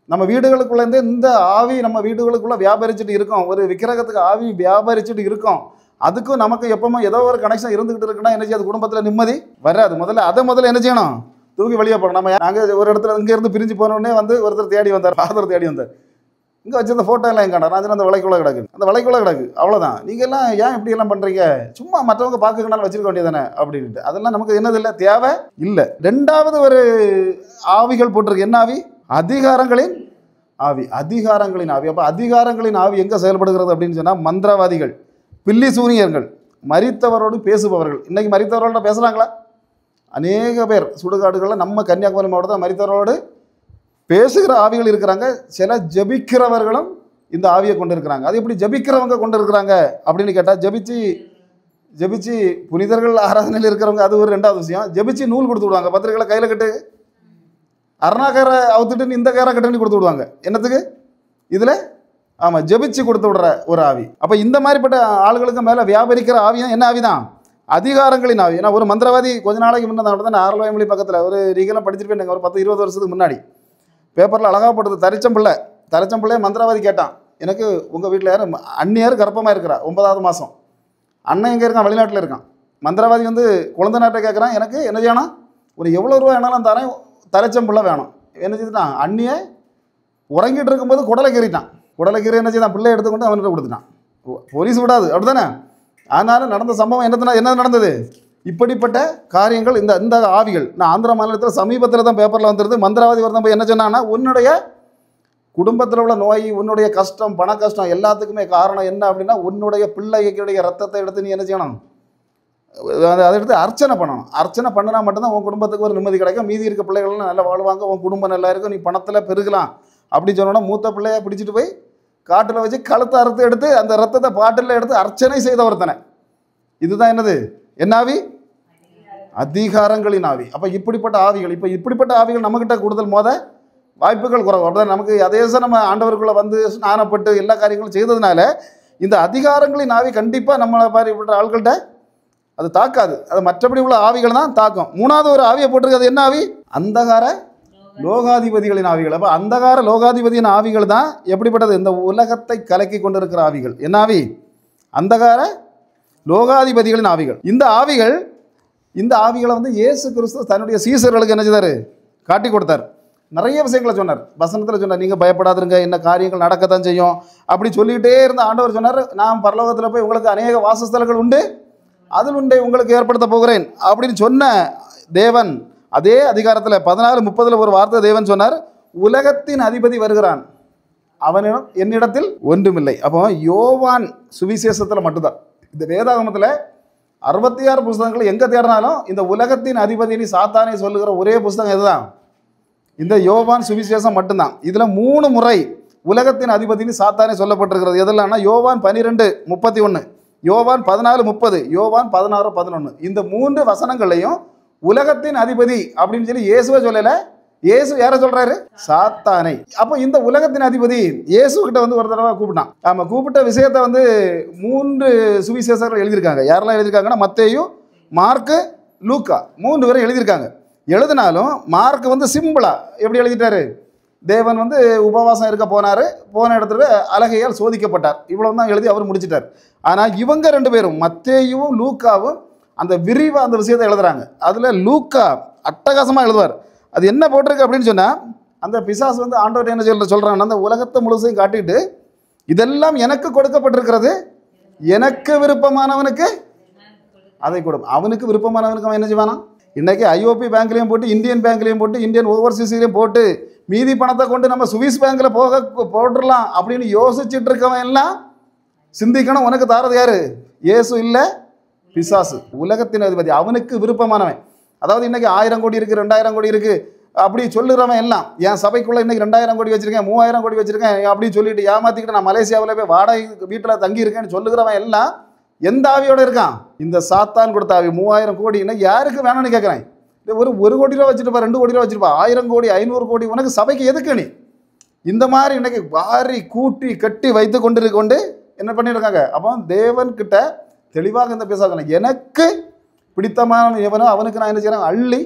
நம்ம வீடுகளுக்குள்ளேருந்து இந்த ஆவி நம்ம வீடுகளுக்குள்ளே வியாபரிச்சுட்டு இருக்கோம். ஒரு விக்கிரகத்துக்கு ஆவி வியாபரிச்சுட்டு இருக்கோம். அதுக்கும் நமக்கு எப்பவுமே ஏதோ ஒரு கனெக்ஷன் இருந்துகிட்டு இருக்குன்னா என்ன செய்யாது? குடும்பத்தில் நிம்மதி வராது. முதல்ல என்ன செய்யணும்? தூக்கி வெளியே போகிறோம். நாங்கள் ஒரு இடத்துல இங்கேருந்து பிரிஞ்சு போனோடனே வந்து ஒருத்தர் தேடி வந்தார், ஃபாதர் தேடி வந்தார். இங்கே வச்சிருந்த ஃபோட்டோ எல்லாம் எங்கே நான் அந்த வலைக்குள்ளே கிடக்கு, அந்த வலைக்குள்ளே கிடக்கு, அவ்வளோதான். நீங்கள் எல்லாம் ஏன் இப்படி எல்லாம் பண்ணுறீங்க, சும்மா மற்றவங்க பார்க்கணும்னாலும் வச்சிருக்க வேண்டியதானே அப்படின்ட்டு. அதெல்லாம் நமக்கு என்னது இல்லை, தேவை இல்லை. ரெண்டாவது ஒரு ஆவிகள் போட்டிருக்கு. என்ன ஆவி? அதிகாரங்களின் ஆவி. அதிகாரங்களின் ஆவி. அப்போ அதிகாரங்களின் ஆவி எங்கே செயல்படுகிறது அப்படின்னு சொன்னால், மந்திரவாதிகள், பில்லி சூனியர்கள், மரித்தவரோடு பேசுபவர்கள். இன்றைக்கி மரித்தவரோட பேசுகிறாங்களா? அநேக பேர் சுடுகாடுகளில் நம்ம கன்னியாகுமரி மாவட்டத்தில் மரித்தவரோடு பேசுகிற ஆவிகள் இருக்கிறாங்க. சில ஜபிக்கிறவர்களும் இந்த ஆவியை கொண்டு இருக்கிறாங்க. அது எப்படி ஜபிக்கிறவங்க கொண்டு இருக்கிறாங்க அப்படின்னு கேட்டால், ஜபிச்சு புனிதர்கள் ஆராதனையில் இருக்கிறவங்க அது ஒரு ரெண்டாவது விஷயம். ஜபிச்சு நூல் கொடுத்து விடுவாங்க, பத்திரிகைகளை கையில் கட்டு, அருணாக்காரை அவுத்துட்டு இந்த காரை கட்டுன்னு கொடுத்து விடுவாங்க. என்னத்துக்கு? இதில் ஆமாம், ஜபிச்சு கொடுத்து விடுற ஒரு ஆவி. அப்போ இந்த மாதிரிப்பட்ட ஆளுகளுக்கு மேலே வியாபரிக்கிற ஆவியா என்ன ஆவி தான்? அதிகாரங்களின் ஆவி. ஏன்னா ஒரு மந்திரவாதி கொஞ்ச நாளைக்கு முன்னே தான் ஆரல்வாய்மொழி பக்கத்தில் ஒரு ரீகெல்லாம் படிச்சிருப்பேன், ஒரு 10-20 வருஷத்துக்கு முன்னாடி பேப்பரில் அழகாக போட்டது. தரிச்சம்பிள்ளை மந்திரவாதி கேட்டான், எனக்கு உங்கள் வீட்டில் யார் அண்ணியார் கர்ப்பமாக இருக்கிறா, 9வது மாதம், அண்ணன் எங்கே இருக்கான், வெளிநாட்டில் இருக்கான். மந்திரவாதி வந்து குழந்தை நாட்டை கேட்குறான், எனக்கு என்ன செய்யணும், ஒரு எவ்வளோ ரூபா வேணாலும் தரேன், தரிச்சம்பிள்ளை வேணும். என்ன செய்துட்டான், அண்ணியை உறங்கிட்டு இருக்கும்போது குடலை கீறி என்ன செய்தான், பிள்ளை எடுத்துக்கொண்டு அவன்கிட்ட கொடுத்துட்டான். போலீஸ் விடாது, அப்படி தானே? அதனால் நடந்த சம்பவம் என்ன நடந்தது? இப்படிப்பட்ட காரியங்கள் இந்த ஆவிகள். நான் ஆந்திர மாநிலத்தில் சமீபத்தில் தான் பேப்பரில் வந்துருது. மந்திரவாதி ஒருத்தன் போய் என்ன சொன்னான்னா, உன்னுடைய குடும்பத்தில் உள்ள நோய், உன்னுடைய கஷ்டம், பண கஷ்டம் எல்லாத்துக்குமே காரணம் என்ன அப்படின்னா, உன்னுடைய பிள்ளைகளுடைய ரத்தத்தை எடுத்து நீ என்ன செய்யணும், அதை எடுத்து அர்ச்சனை பண்ணணும். அர்ச்சனை பண்ணினா மட்டும்தான் உன் குடும்பத்துக்கு ஒரு நிம்மதி கிடைக்கும், மீதி இருக்க பிள்ளைகள்லாம் நல்லா வாழ்வாங்க, உன் குடும்பம் நல்லா இருக்கும், நீ பணத்தில் பெருகலாம் அப்படின்னு சொன்னோன்னா, மூத்த பிள்ளையை பிடிச்சிட்டு போய் காட்டில் வச்சு கழுத்தை அறுத்து எடுத்து அந்த ரத்தத்தை பாட்டில் எடுத்து அர்ச்சனை செய்த ஒருத்தனை. இதுதான் என்னது? என்ன ஆவி? அதிகாரங்களின் ஆவி. அப்போ இப்படிப்பட்ட ஆவிகள் நம்மகிட்ட கூடுதல் வாய்ப்புகள் குறைவு. அப்படிதான் நமக்கு அதே நம்ம ஆண்டவருக்குள்ளே வந்து ஸ்நானப்பட்டு எல்லா காரியங்களும் செய்ததுனால இந்த அதிகாரங்களின் ஆவி கண்டிப்பாக நம்மளை மாதிரிப்பட்ட ஆட்கள்கிட்ட அது தாக்காது. அது மற்றபடி உள்ள ஆவிகள் தான் தாக்கும். மூணாவது ஒரு ஆவியை போட்டிருக்கு. என்ன ஆவி? அந்தகார லோகாதிபதிகளின் ஆவிகள். அப்போ அந்தகார லோகாதிபதியின் ஆவிகள் தான் எப்படிப்பட்டது? இந்த உலகத்தை கலக்கி கொண்டிருக்கிற ஆவிகள். என்ன ஆவி? அந்தகார லோகாதிபதிகளின் ஆவிகள். இந்த ஆவிகளை வந்து இயேசு கிறிஸ்து தன்னுடைய சீசர்களுக்கு என்ன செய்தார்? காட்டி கொடுத்தார். நிறைய விஷயங்களை சொன்னார். வசனத்தில் சொன்னார், நீங்கள் பயப்படாதுங்க, என்ன காரியங்கள் நடக்கத்தான் செய்யும் அப்படி சொல்லிகிட்டே இருந்த ஆண்டவர் சொன்னார், நான் பரலோகத்தில் போய் உங்களுக்கு அநேக வாசஸ்தலங்கள் உண்டு, அதில் உண்டை உங்களுக்கு ஏற்படுத்த போகிறேன் அப்படின்னு சொன்ன தேவன் அதே அதிகாரத்தில் 14:30 ஒரு வார்த்தை தேவன் சொன்னார், உலகத்தின் அதிபதி வருகிறான், அவனிடம் என்னிடத்தில் ஒன்றுமில்லை. அப்போ யோவான் சுவிசேஷத்தில் மட்டும்தான். இந்த வேதாகமத்தில் 66 புஸ்தகங்கள் எங்கே தேடினாலும் இந்த உலகத்தின் அதிபதினி சாத்தானை சொல்லுகிற ஒரே புஸ்தகம் இதுதான், இந்த யோவான் சுவிசேஷம் மட்டும்தான். இதில் 3 முறை உலகத்தின் அதிபதினி சாத்தானே சொல்லப்பட்டிருக்கிறது. எதெல்லாம்னா யோவான் 12:31, யோவான் 14:30, யோவான் 16:11. இந்த 3 வசனங்களையும் உலகத்தின் அதிபதி அப்படின்னு சொல்லி இயேசுவை சொல்லலை. இயேசு யாரை சொல்றாரு? சாத்தானை. அப்போ இந்த உலகத்தின் அதிபதி இயேசு கிட்ட வந்து ஒரு தடவை கூப்பிட்டான். ஆமாம், கூப்பிட்ட விஷயத்தை வந்து 3 சுவிசேஷர்கள் எழுதியிருக்காங்க. யாரெல்லாம் எழுதியிருக்காங்கன்னா, மத்தேயு, மார்க்கு, லூக்கா, 3 பேரும் எழுதியிருக்காங்க. எழுதினாலும் மார்க் வந்து சிம்பிளா எப்படி எழுதிட்டாரு? தேவன் வந்து உபவாசம் இருக்க போன இடத்துல அழகையால் சோதிக்கப்பட்டார், இவ்வளவு தான் எழுதி அவர் முடிச்சிட்டார். ஆனால் இவங்க 2 பேரும் மத்தேயுவும் லூக்காவும் அந்த விரிவாக அந்த விஷயத்தை எழுதுறாங்க. அதில் லூக்கா அட்டகாசமாக எழுதுவார். அது என்ன போட்டிருக்கு அப்படின்னு சொன்னால், அந்த பிசாசு வந்து ஆண்டவர் என்ன சொல்கிறாங்கன்னா, அந்த உலகத்தை முழுசையும் காட்டிட்டு இதெல்லாம் எனக்கு கொடுக்கப்பட்டிருக்கிறது, எனக்கு விருப்பமானவனுக்கு அதை கொடுக்கும், அவனுக்கு விருப்பமானவனுக்கு அவன் என்ன செய்வானா? இன்றைக்கி ஐஓபி பேங்க்லேயும் போட்டு, இந்தியன் பேங்க்லேயும் போட்டு, இந்தியன் ஓவர்சீஸ்லேயும் போட்டு, மீதி பணத்தை கொண்டு நம்ம சுவிஸ் பேங்க்கில் போட்டுடலாம் அப்படின்னு யோசிச்சுட்டு இருக்கவன் எல்லாம் சிந்திக்கணும், உனக்கு தாரது யாரு? இயேசு இல்லை, பிசாசு, உலகத்தின் அதிபதி, அவனுக்கு விருப்பமானவன். அதாவது இன்றைக்கி 1000 கோடி இருக்குது, 2000 கோடி இருக்குது அப்படி சொல்லுறவன் எல்லாம், என் சபைக்குள்ளே இன்றைக்கி 2000 கோடி வச்சுருக்கேன், 3000 கோடி வச்சுருக்கேன் அப்படின்னு சொல்லிட்டு ஏமாற்றிக்கிட்டு நான் மலேசியாவில் போய் வாடகை வீட்டில் தங்கி இருக்கேன்னு சொல்லுகிறவன் எல்லாம் எந்த ஆவியோடு இருக்கான்? இந்த சாத்தான் கொடுத்த ஆவி. 3000 கோடி இன்னைக்கு யாருக்கு வேணும்னு கேட்குறேன். ஒரு 1 கோடி ரூபா வச்சுருப்பா, 2 கோடி ரூபா வச்சுருப்பா, 1000 கோடி 500 கோடி உனக்கு சபைக்கு எதுக்கு? நீ இந்த மாதிரி இன்றைக்கி வாரி கூட்டி கட்டி வைத்து கொண்டு என்ன பண்ணியிருக்காங்க? அப்போ தேவன்கிட்ட தெளிவாக இந்த பேசாங்க, எனக்கு பிடித்தமான எவனோ அவனுக்கு நான் என்ன செய்கிறேன்? அள்ளி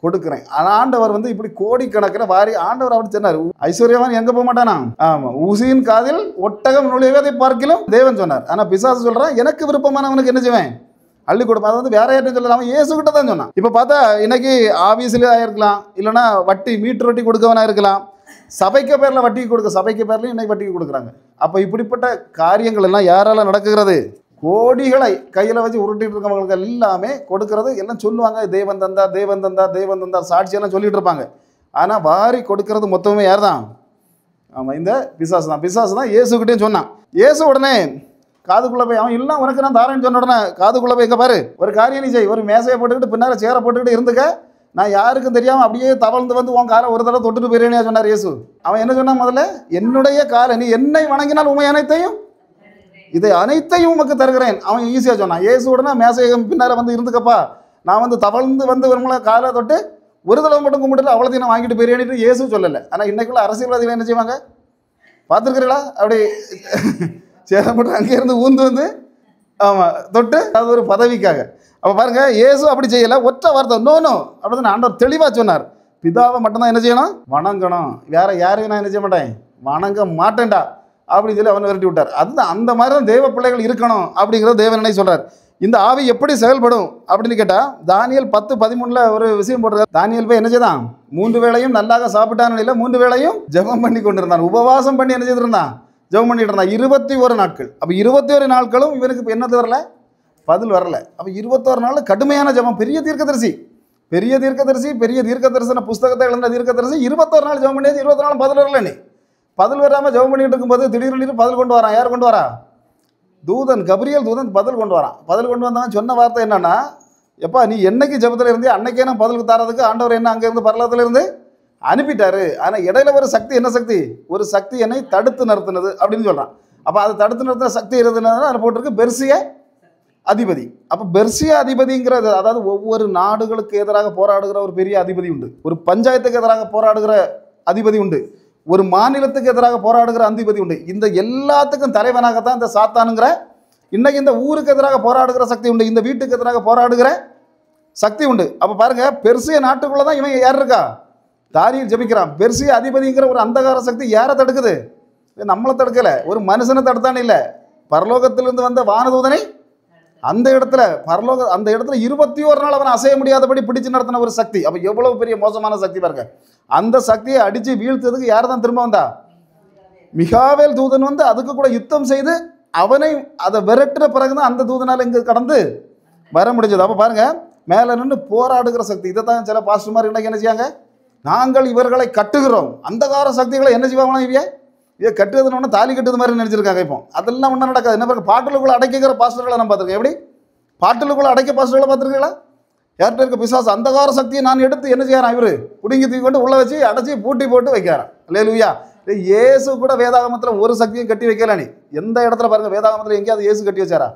கொடுக்குறேன். ஆண்டவர் வந்து இப்படி கோடிக்கணக்கில் வாரி ஆண்டவர் அவர் சொன்னார், ஐஸ்வர்யவான் எங்கே போக மாட்டானா? ஆமாம், ஊசியின் காதில் ஒட்டகம் நுழைவதை பார்க்கலாம் தேவன் சொன்னார். ஆனால் பிசாசு சொல்கிறான், எனக்கு விருப்பமானவனுக்கு என்ன செய்வேன்? அள்ளி கொடுப்பேன். அது வந்து வேற யார்ட்டும் சொல்லல, அவன் இயேசுகிட்ட தான் சொன்னான். இப்போ பார்த்தா இன்னைக்கு ஆஃபீஸில் ஆயிருக்கலாம், இல்லைன்னா வட்டி மீட்டர் வட்டி கொடுக்கவனா இருக்கலாம், சபைக்கு பேரில் வட்டி கொடுக்க, சபைக்கு பேர்லையும் இன்னைக்கு வட்டிக்கு கொடுக்குறாங்க. அப்போ இப்படிப்பட்ட காரியங்கள் எல்லாம் யாரால நடக்குகிறது? கோடிகளை கையில் வச்சு உருட்டிட்டு இருக்கவங்களுக்கு எல்லாமே கொடுக்கறது எல்லாம் சொல்லுவாங்க, தேவன் தந்தார் தேவன் தந்தார் தேவன் தந்தார் சாட்சியெல்லாம் சொல்லிட்டு இருப்பாங்க. ஆனால் வாரி கொடுக்கறது மொத்தமே யார் தான்? ஆமாம், இந்த பிசாசு தான். பிசாசு தான் இயேசுக்கிட்டேயும் சொன்னான். இயேசு உடனே காதுக்குள்ளே போய், அவன் இல்லை உனக்கு நான் தாரேன்னு சொன்ன உடனே காதுக்குள்ளே போய், இங்கே பாரு, ஒரு காரியம் நீ செய், ஒரு மேசையை போட்டுக்கிட்டு பின்னால் சேரை போட்டுக்கிட்டு இருந்துக்க, நான் யாருக்கும் தெரியாமல் அப்படியே தவழ்ந்து வந்து உன் காலை ஒரு தடவை தொட்டுட்டு போயிருந்தேனே சொன்னார் இயேசு. அவன் என்ன சொன்னான்? முதல்ல என்னுடைய காலை நீ என்னை வணங்கினால் உண்மை அனைத்தையும் இதை அனைத்தையும் உமக்கு தருகிறேன். அவன் ஈஸியாக சொன்னான். இயேசு உடனே மேசையை பின்னால் வந்து இருந்துக்கப்பா, நான் வந்து தவழ்ந்து வந்து ஒரு காலை தொட்டு ஒரு தடவை மட்டும் கும்பிட்டு அவ்வளோத்தையும் நான் வாங்கிட்டு போயிருந்தேன்னு இயேசு சொல்லலை. ஆனால் இன்னைக்குள்ள அரசியல்வாதிகள் என்ன செய்வாங்க பார்த்துருக்கிறீங்களா? அப்படி சேரை போட்டு அங்கே இருந்து ஊந்து வந்து ஆமாம் தொட்டு, அது ஒரு பதவிக்காக. அப்போ பாருங்க, இயேசு அப்படி செய்யலை. ஒற்ற வார்த்தை நோ நோ அப்படின்னு ஆண்டவர் தெளிவாக சொன்னார். பிதாவை மட்டும்தான் என்ன செய்யணும்? வணங்கணும். வேற யாரையும் நான் என்ன செய்ய மாட்டேன், வணங்க மாட்டேன்டா அப்படின்னு சொல்லி அவனை விரட்டி விட்டார். அதுதான், அந்த மாதிரி தான் தேவ பிள்ளைகள் இருக்கணும் அப்படிங்கிறத தேவனனை சொல்கிறார். இந்த ஆவி எப்படி செயல்படும் அப்படின்னு கேட்டால், தானியேல் 10:13 ஒரு விஷயம் போட்டிருக்காரு. தானியேல் போய் என்ன செய்தான்? 3 வேளையும் நல்லாக சாப்பிட்டான்னு இல்லை, 3 வேளையும் ஜெபம் பண்ணி கொண்டிருந்தான். உபவாசம் பண்ணி என்ன செய்திருந்தான்? ஜெபம் பண்ணிட்டு இருந்தான் 21 நாட்கள். அப்போ 21 நாட்களும் இவனுக்கு என்னது வரல? பதில் வரல. அப்போ 21 நாள் கடுமையான ஜெபம். பெரிய தீர்க்கதரிசி, பெரிய தீர்க்கதரிசி, பெரிய தீர்க்கதரிசன புஸ்தகத்தை எழுந்த தீர்க்கதரிசி 21 நாள் ஜெபம் பண்ணியாச்சு. 21 நாள் பதில் வரல. நீ பதில் வராமல் ஜெபம் பண்ணிட்டு இருக்கும்போது திடீர்னு பதில் கொண்டு வரான். யார் கொண்டு வரா? தூதன், கபிரியல் தூதன் பதில் கொண்டு வரான். பதில் கொண்டு வந்தவன் சொன்ன வார்த்தை என்னன்னா, எப்பா நீ என்னைக்கு ஜெபத்தில் இருந்தே அன்னைக்கே நான் பதில் தரதுக்கு ஆண்டவர் என்ன அங்கேருந்து பரலோகத்தில் இருந்து அனுப்பிட்டாரு. ஆனால் இடையில ஒரு சக்தி, என்ன சக்தி? ஒரு சக்தி என்னை தடுத்து நிறுத்தினது அப்படின்னு சொல்கிறான். அப்போ அதை தடுத்து நிறுத்தின சக்தி இருந்ததுனால அதை போட்டிருக்கு பெர்சிய அதிபதி. அப்போ பெர்சிய அதிபதிங்கிறது, அதாவது ஒவ்வொரு நாடுகளுக்கு எதிராக போராடுகிற ஒரு பெரிய அதிபதி உண்டு, ஒரு பஞ்சாயத்துக்கு எதிராக போராடுகிற அதிபதி உண்டு, ஒரு மாநிலத்துக்கு எதிராக போராடுகிற அதிபதி உண்டு. இந்த எல்லாத்துக்கும் தலைவனாகத்தான் இந்த சாத்தானுங்கிற இன்னைக்கு இந்த ஊருக்கு எதிராக போராடுகிற சக்தி உண்டு, இந்த வீட்டுக்கு எதிராக போராடுகிற சக்தி உண்டு. அப்போ பாருங்க, பெர்சிய நாட்டுக்குள்ளே தான் இவன் யார் இருக்கா? தானியேல் ஜெபிக்கிறான். பெர்சிய அதிபதிங்கிற ஒரு அந்தகார சக்தி யாரை தடுக்குது? நம்மளை தடுக்கலை, ஒரு மனுஷனை தடுத்தானே இல்லை, பரலோகத்திலிருந்து வந்த வானதூதனை அந்த இடத்துல அந்த இடத்துல 21 நாள் அவன் அசைய முடியாதபடி பிடிச்சு நடத்தின ஒரு சக்தி. அப்போ எவ்வளவு பெரிய மோசமான சக்தி பாருங்க. அந்த சக்தியை அடித்து வீழ்த்ததுக்கு யார் தான் திரும்ப வந்தா? மிகாவேல் தூதன் வந்து அதுக்கு கூட யுத்தம் செய்து அவனை அதை விரட்டுற பிறகுதான் அந்த தூதனால் இங்கே கடந்து வர முடிஞ்சது. அப்போ பாருங்க, மேலே நின்று போராடுகிற சக்தி. இதை தான் சில பாஸ்டர்மார் இன்னைக்கு என்ன செய்யாங்க? நாங்கள் இவர்களை கட்டுகிறோம். அந்தகார சக்திகளை என்ன செய்வாங்களா? இதை கட்டுறதுன்னு தாலி கட்டுறது மாதிரி நினைச்சிருக்காங்க. இப்போ அதெல்லாம் ஒன்றும் நடக்காது. என்ன பாருங்க, பாட்டிலுக்குள்ள அடைக்கிற பாஸ்டர்களை நம்ம பார்த்துருக்கேன். எப்படி பாட்டிலுக்குள்ள அடைக்க பாஸ்டர்களை பார்த்துருக்கீங்களா? யார்கிட்ட இருக்க பிசாசு அந்தகார சக்தியை நான் எடுத்து என்ன செய்யறான்? இவரு பிடுங்கி தூக்கி கொண்டு உள்ள வச்சு அடைச்சி பூட்டி போட்டு வைக்கிறான். அல்லேலூயா. இயேசு கூட வேதாகமத்தில் ஒரு சக்தியும் கட்டி வைக்கல. நீ எந்த இடத்துல பாருங்க, வேதாகமத்தில் எங்கேயாவது இயேசு கட்டி வச்சாரா?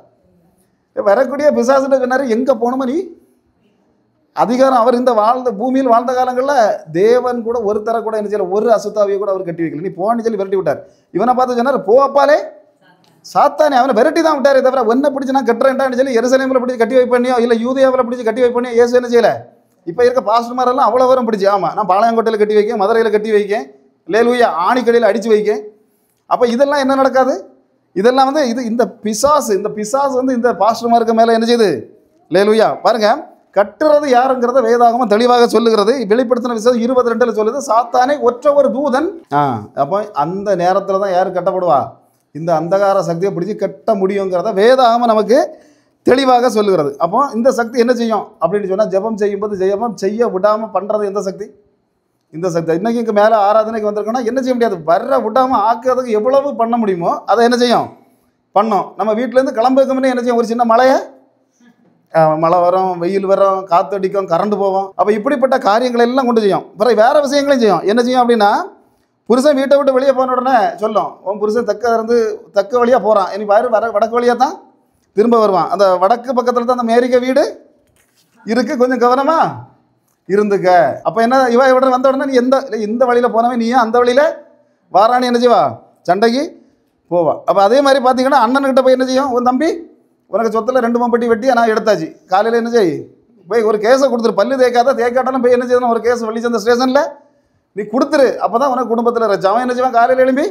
வரக்கூடிய பிசாசுன்ற சொன்னாரு, எங்கே போகணுமா நீ அதிகாரம்? அவர் இந்த பூமியில் வாழ்ந்த காலங்களில் தேவன் கூட ஒருத்தர கூட என்ன செய்யல, ஒரு அசுத்தாவியை கூட அவர் கட்டி வைக்கல. நீ போன்னு சொல்லி விரட்டி விட்டார். இவனை பார்த்து சொன்னார், போப்பாலே சாத்தானே, அவனை விரட்டி தான் விட்டாரே தவிர ஒன்றை பிடிச்சி நான் கட்டுறேன்டான்னு சொல்லி எருசலேமில் பிடிச்சி கட்டி வைப்பண்ணியோ இல்லை யூதியாவில் பிடிச்சி கட்டி வைப்பண்ணியோ இயேசு என்ன செய்யலை. இப்போ இருக்க பாஸ்டர்மாரெல்லாம் அவ்வளோ வரும் பிடிச்சி, ஆமாம் நான் பாளையங்கோட்டையில் கட்டி வைக்கேன், மதுரையில் கட்டி வைக்கேன், அல்லேலூயா ஆணிக்கடையில் அடித்து வைக்கேன். அப்போ இதெல்லாம் என்ன நடக்காது? இதெல்லாம் வந்து இந்த பிசாசு வந்து இந்த பாஸ்டர்மாருக்கு மேலே என்ன செய்யுது? அல்லேலூயா. பாருங்கள், கட்டுறது யாருங்கிறத வேதாகமம் தெளிவாக சொல்லுகிறது. வெளிப்படுத்தின விஷயம் 22 சொல்லுது, சாத்தானை ஒற்ற ஒரு தூதன். அப்போ அந்த நேரத்தில் தான் யார் கட்டப்படுவா? இந்த அந்தகார சக்தியை பிடிச்சி கட்ட முடியுங்கிறத வேதாகமம் நமக்கு தெளிவாக சொல்லுகிறது. அப்போ இந்த சக்தி என்ன செய்யும் அப்படின்னு சொன்னால், ஜெபம் செய்யும்போது ஜெபம் செய்ய விடாமல் பண்ணுறது எந்த சக்தி? இந்த சக்தி. இன்றைக்கி இங்கே மேலே ஆராதனைக்கு வந்திருக்கோன்னா என்ன செய்ய முடியாது? வர விடாமல் ஆக்குறதுக்கு எவ்வளவு பண்ண முடியுமோ அதை என்ன செய்யும்? பண்ணோம். நம்ம வீட்டிலேருந்து கிளம்புறதுக்கு முன்னே என்ன செய்யும்? ஒரு சின்ன மழை வரும், வெயில் வரும், காற்றடிக்கும், கரண்ட் போவோம். அப்போ இப்படிப்பட்ட காரியங்களை எல்லாம் கொண்டு செய்யும். பிறகு வேறு விஷயங்களையும் செய்யும். என்ன செய்யும் அப்படின்னா, புருஷன் வீட்டை விட்டு வெளியே போன உடனே சொல்லும், உன் புருஷன் தெற்கு வழியாக போகிறான், இனி பாரு வடக்கு வழியாக தான் திரும்ப வருவான். அந்த வடக்கு பக்கத்தில் தான் அந்த மேரிக்க வீடு இருக்குது, கொஞ்சம் கவனமாக இருந்துக்க. அப்போ என்ன, இவட வந்த உடனே நீ இந்த வழியில் போனவன், நீ அந்த வழியில் வாரானி என்ன செய்வா? சண்டைக்கு போவா. அப்போ அதே மாதிரி பார்த்தீங்கன்னா, அண்ணன்கிட்ட போய் என்ன செய்யும்? உன் தம்பி உனக்கு சொத்தில் 2 மம்பட்டி வெட்டி நான் எடுத்தாச்சு, காலையில் என்ன செய், போய் ஒரு கேஸை கொடுத்துரு, பல்லு தேய்க்காட்டாலும் போய் என்ன செய்யணும், ஒரு கேஸ் வெள்ளிச்சந்த ஸ்டேஷனில் நீ கொடுத்துரு, அப்போ தான் உனக்கு குடும்பத்தில் ரச்சு. அவன் என்ன செய்வான்? காலையில் எழும்பி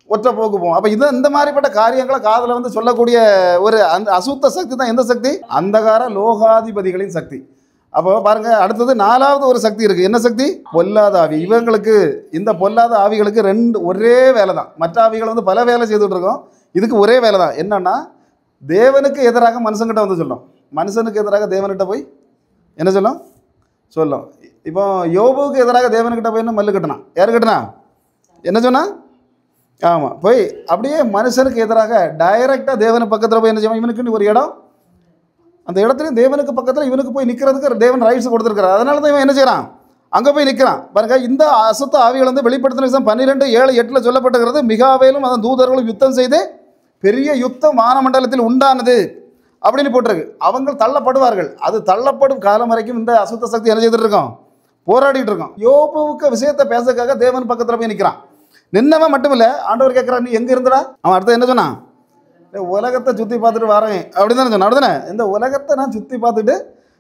ஒற்றை போக்கு போகும். அப்போ இந்த மாதிரிப்பட்ட காரியங்களை காதில் வந்து சொல்லக்கூடிய ஒரு அந்த அசுத்த சக்தி தான் எந்த சக்தி? அந்தகார லோகாதிபதிகளின் சக்தி. அப்போ பாருங்க, அடுத்தது நாலாவது ஒரு சக்தி இருக்குது. என்ன சக்தி? பொல்லாத ஆவி. இவங்களுக்கு, இந்த பொல்லாத ஆவிகளுக்கு ஒரே வேலை தான். மற்ற ஆவிகள் வந்து பல வேலை செய்துட்டு இருக்கோம், இதுக்கு ஒரே வேலை தான். என்னன்னா, தேவனுக்கு எதிராக மனுஷங்கிட்ட வந்து சொல்லும், மனுஷனுக்கு எதிராக தேவன்கிட்ட போய் என்ன சொல்லும். இப்போ யோபுவுக்கு எதிராக தேவன்கிட்ட போய் என்ன மல்லு கட்டினான்? யார் கட்டினா? என்ன சொன்னா? ஆமாம், போய் அப்படியே மனுஷனுக்கு எதிராக டைரெக்டாக தேவன் பக்கத்தில் போய் என்ன செய்வான்? இவனுக்குன்னு ஒரு இடம், அந்த இடத்துலையும் தேவனுக்கு பக்கத்தில் இவனுக்கு போய் நிற்கிறதுக்கு தேவன் ரைட்ஸ் கொடுத்துருக்கிறார். அதனால தான் இவன் என்ன செய்கிறான்? அங்கே போய் நிற்கிறான். பாருங்க, இந்த அசுத்த ஆவிகள் வந்து வெளிப்படுத்தின விஷயம் 12:7-8 சொல்லப்பட்டுகிறது. மிகாவேலும் அதன் தூதர்களும் யுத்தம் செய்து பெரிய யுத்தம் வானமண்டலத்தில் உண்டானது அப்படின்னு போட்டிருக்கு. அவங்க தள்ளப்படுவார்கள். அது தள்ளப்படும் காலம் வரைக்கும் இந்த அசுத்த சக்தி என்ன செய்துட்டு இருக்கோம்? போராடிட்டு இருக்கோம். யோபுவுக்கு விஷயத்தை பேசக்காக தேவன் பக்கத்தில் போய் நிற்கிறான். நின்னவன் மட்டும் இல்லை, ஆண்டவர் கேட்குறான், நீ எங்கே இருந்தடா? அவன் அடுத்த என்ன சொன்னான்? உலகத்தை சுற்றி பார்த்துட்டு வரேன் அப்படின்னு தானே சொன்னான். அப்படிதானே, இந்த உலகத்தை நான் சுற்றி பார்த்துட்டு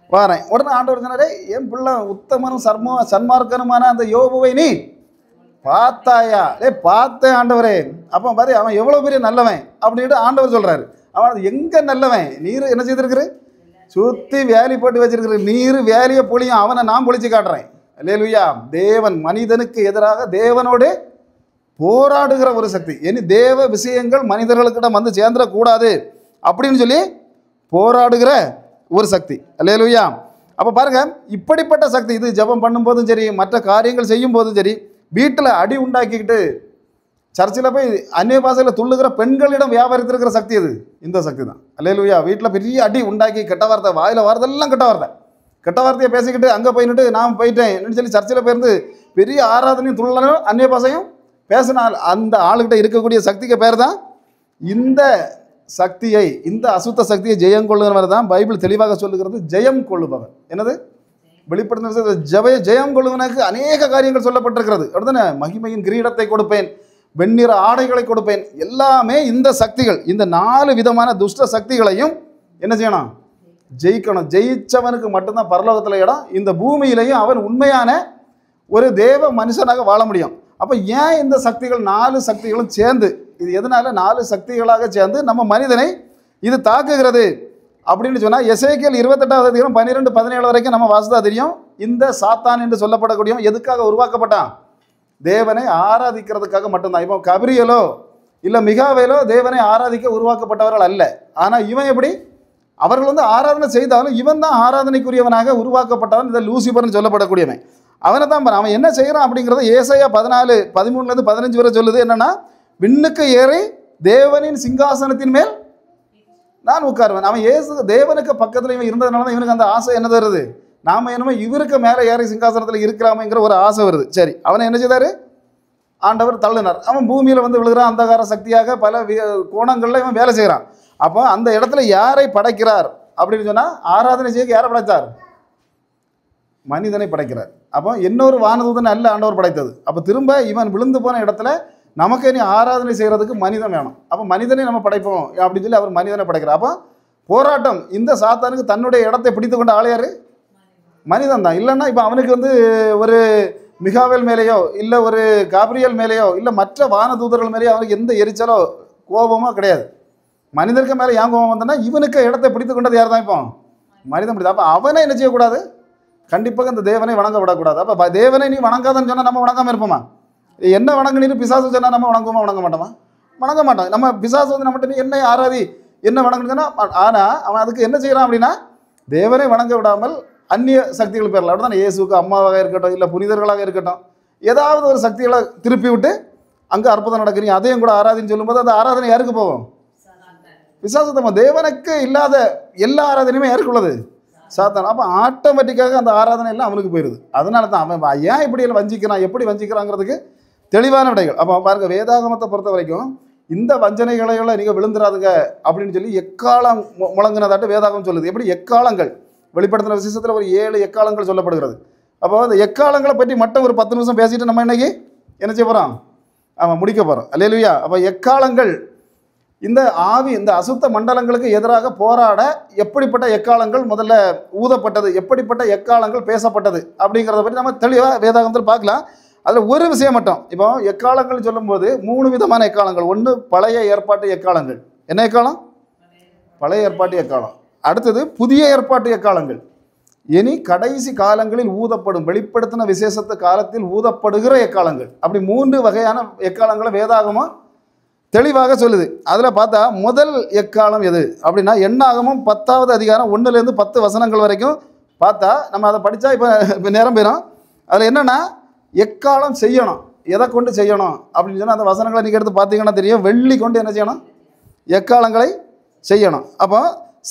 வரேன். உடனே ஆண்டவர் சொன்னாரே, என் பிள்ளை உத்தமனும் சன்மார்க்கனுமான அந்த யோபுவை நீ பார்த்தாயா? பார்த்தேன் ஆண்டவரே. அப்போ பாரு, அவன் எவ்வளோ பெரிய நல்லவன் அப்படின்ட்டு ஆண்டவர் சொல்கிறாரு. அவன் எங்கே நல்லவன்? நீர் என்ன செய்திருக்கிற? சுற்றி வேலி போட்டு வச்சிருக்கிற. நீர் வேலியை பொழியும், அவனை நான் பொழிச்சு காட்டுறேன். அல்லேலூயா. தேவன் மனிதனுக்கு எதிராக தேவனோடு போராடுகிற ஒரு சக்தி. இனி தேவ விஷயங்கள் மனிதர்களுக்கிட்ட வந்து சேர்ந்துடக்கூடாது அப்படின்னு சொல்லி போராடுகிற ஒரு சக்தி. அல்லேலூயா. அப்போ பாருங்க, இப்படிப்பட்ட சக்தி இது ஜெபம் பண்ணும்போதும் சரி, மற்ற காரியங்கள் செய்யும் போதும் சரி, வீட்டில் அடி உண்டாக்கிக்கிட்டு சர்ச்சில் போய் அந்நிய பாஷையில் துள்ளுகிற பெண்களிடம் வியாபாரித்திருக்கிற சக்தி இது இந்த சக்தி தான். அல்லேலூயா. வீட்டில் பெரிய அடி உண்டாக்கி கெட்ட வார்த்தை, வாயில் வார்த்தையெல்லாம் கெட்ட வார்த்தையை பேசிக்கிட்டு அங்கே போயிட்டு நான் போயிட்டேன் சொல்லி சர்ச்சில் போயிருந்து பெரிய ஆராதனையும் துள்ளனும் அந்நிய பாஷையும் பேசினால் அந்த ஆளுகிட்ட இருக்கக்கூடிய சக்திக்கு பேர் தான் இந்த சக்தியை, இந்த அசுத்த சக்தியை ஜெயம் கொள்ளுகிறவர் தான் பைபிள் தெளிவாக சொல்லுகிறது. ஜெயம் கொள்ளுபவர். என்னது? வெளிப்படுத்தின ஜெயம் கொள்ளுவனுக்கு அநேக காரியங்கள் சொல்லப்பட்டிருக்கிறது. அப்படித்தானே? மகிமையின் கிரீடத்தை கொடுப்பேன், வெண்ணிற ஆடைகளை கொடுப்பேன். எல்லாமே இந்த சக்திகள். இந்த 4 விதமான துஷ்ட சக்திகளையும் என்ன செய்யணும்? ஜெயிக்கணும். ஜெயிச்சவனுக்கு மட்டும்தான் பரலோகத்தில் இடம். இந்த பூமியிலையும் அவன் உண்மையான ஒரு தேவ மனுஷனாக வாழ முடியும். அப்போ ஏன் இந்த சக்திகள் 4 சக்திகளும் சேர்ந்து, இது எதனால 4 சக்திகளாக சேர்ந்து நம்ம மனிதனை இது தாக்குகிறது அப்படின்னு சொன்னால், எசேக்கியேல் 28:12-17 வரைக்கும் நம்ம வாசித்தா தெரியும். இந்த சாத்தான் என்று சொல்லப்படக்கூடியவன் எதுக்காக உருவாக்கப்பட்டான்? தேவனை ஆராதிக்கிறதுக்காக மட்டும்தான். இப்போ கபிரியலோ இல்லை மிகாவேலோ தேவனை ஆராதிக்க உருவாக்கப்பட்டவர்கள் அல்ல. ஆனால் இவன் எப்படி? அவர்கள் வந்து ஆராதனை செய்தாலும் இவன் தான் ஆராதனைக்குரியவனாக உருவாக்கப்பட்டவன். இந்த லூசிபர்னு சொல்லப்படக்கூடியவன் அவனை தான். அவன் என்ன செய்கிறான் அப்படிங்கிறத ஏசாயா 14:13-15 வரை சொல்லுது. என்னன்னா, விண்ணுக்கு ஏறி தேவனின் சிங்காசனத்தின் மேல் நான் உட்காருவேன். அவன் தேவனுக்கு பக்கத்தில் இவன் இருந்ததுனால தான் இவனுக்கு அந்த ஆசை என்ன தருது? நாம என்னமோ இவருக்கு மேலே ஏறி சிங்காசனத்தில் இருக்கிறாமேங்கிற ஒரு ஆசை வருது. சரி, அவனை என்ன செய்தாரு? ஆண்டவர் தள்ளினார். அவன் பூமியில் வந்து விழுகிறான். அந்தகார சக்தியாக பல கோணங்களில் இவன் வேலை செய்கிறான். அப்போ அந்த இடத்துல யாரை படைக்கிறார் அப்படின்னு சொன்னால், ஆராதனை செய்ய யாரை படைத்தார்? மனிதனை படைக்கிறார். அப்போ இன்னொரு வானதூதன் அல்ல ஆண்டவர் படைத்தது. அப்போ திரும்ப இவன் விழுந்து போன இடத்துல நமக்கு இனி ஆராதனை செய்கிறதுக்கு மனிதன் வேணும். அப்போ மனிதனை நம்ம படைப்போம் அப்படின்னு சொல்லி அவர் மனிதனை படைக்கிறார். அப்போ போராட்டம். இந்த சாத்தானுக்கு தன்னுடைய இடத்தை பிடித்து கொண்ட ஆள் யாரு? மனிதன் தான். இல்லைன்னா இப்போ அவனுக்கு வந்து ஒரு மிகாவேல் மேலேயோ இல்லை ஒரு காப்ரியல் மேலேயோ இல்லை மற்ற வானதூதர்கள் மேலேயோ அவனுக்கு எந்த எரிச்சலோ கோபமோ கிடையாது. மனிதருக்கு மேலே ஏன் கோபம் வந்தோன்னா, இவனுக்கு இடத்தை பிடித்து கொண்டது யார் தான்? இப்போ மனிதன் பிடித்தா. அப்போ அவனை என்ன செய்யக்கூடாது? கண்டிப்பாக இந்த தேவனை வணங்க விடக்கூடாது. அப்போ தேவனை நீ வணங்காதன்னு சொன்னால் நம்ம வணங்காமல் இருப்போமா? என்ன வணங்குனீன்னு பிசாசு சொன்னால் நம்ம வணங்க மாட்டோமா? வணங்க மாட்டோம். நம்ம பிசாசு வந்து நம்மகிட்ட நீ என்ன ஆராதி என்ன வணங்குன்னு. ஆனால் அவன் அதுக்கு என்ன செய்கிறான் அப்படின்னா, தேவனை வணங்க விடாமல் அந்நிய சக்திகள் பேரில், அப்படிதான் இயேசுக்கு அம்மாவாக இருக்கட்டும் இல்லை புனிதர்களாக இருக்கட்டும், ஏதாவது ஒரு சக்திகளை திருப்பி விட்டு அங்கே அற்புதம் நடக்கிறீங்க அதையும் கூட ஆராதின்னு சொல்லும்போது அந்த ஆராதனை யாருக்கு போகும்? பிசாசு. தேவனுக்கு இல்லாத எல்லா ஆராதனையுமே யாருக்கு உள்ளது? சாத்தான். அப்போ ஆட்டோமேட்டிக்காக அந்த ஆராதனை எல்லாம் அவனுக்கு போயிடுது. அதனால தான் அவன் ஏன் இப்படி எல்லாம் வஞ்சிக்கிறான், எப்படி வஞ்சிக்கிறாங்கிறதுக்கு தெளிவான விடைகள். அப்போ பாருங்க, வேதாகமத்தை பொறுத்த வரைக்கும் இந்த வஞ்சனைகளையெல்லாம் நீங்கள் விழுந்துடாதுங்க அப்படின்னு சொல்லி எக்காலம் முழங்கினதாட்டு வேதாகம் சொல்லுது. எப்படி எக்காலங்கள் வெளிப்படுத்தின விசேஷத்தில் ஒரு 7 எக்காலங்கள் சொல்லப்படுகிறது. அப்போ அந்த எக்காலங்களை பற்றி மட்டும் ஒரு 10 நிமிஷம் பேசிட்டு நம்ம இன்னைக்கு என்ன செய்ய போகிறோம்? அவன் முடிக்க போகிறோம். அல்லேலூயா. அப்போ எக்காலங்கள் இந்த ஆவி, இந்த அசுத்த மண்டலங்களுக்கு எதிராக போராட எப்படிப்பட்ட எக்காலங்கள் முதல்ல ஊதப்பட்டது, எப்படிப்பட்ட எக்காலங்கள் பேசப்பட்டது அப்படிங்கிறத பற்றி நம்ம தெளிவாக வேதாகமத்தில் பார்க்கலாம். அதில் ஒரு விஷயம் மட்டும், இப்போ எக்காலங்கள் சொல்லும்போது 3 விதமான எக்காலங்கள். ஒன்று பழைய ஏற்பாட்டு எக்காலங்கள். என்ன எக்காலம்? பழைய ஏற்பாட்டு எக்காலம். அடுத்தது புதிய ஏற்பாட்டு எக்காலங்கள். இனி கடைசி காலங்களில் ஊதப்படும், வெளிப்படுத்தின விசேஷத்த காலத்தில் ஊதப்படுகிற எக்காலங்கள். அப்படி 3 வகையான எக்காலங்களை வேதாகமம் தெளிவாக சொல்லுது. அதில் பார்த்தா முதல் எக்காலம் எது அப்படின்னா எண்ணாகமம் 10வது அதிகாரம் 1லேருந்து 10 வசனங்கள் வரைக்கும் பார்த்தா நம்ம அதை படித்தா இப்போ நேரம் போயிடும். அதில் என்னென்னா எக்காலம் செய்யணும், எதை கொண்டு செய்யணும் அப்படின்னு சொன்னால் அந்த வசனங்களை நீங்கள் எடுத்து பார்த்தீங்கன்னா தெரியும். வெள்ளி கொண்டு என்ன செய்யணும்? எக்காலங்களை செய்யணும். அப்போ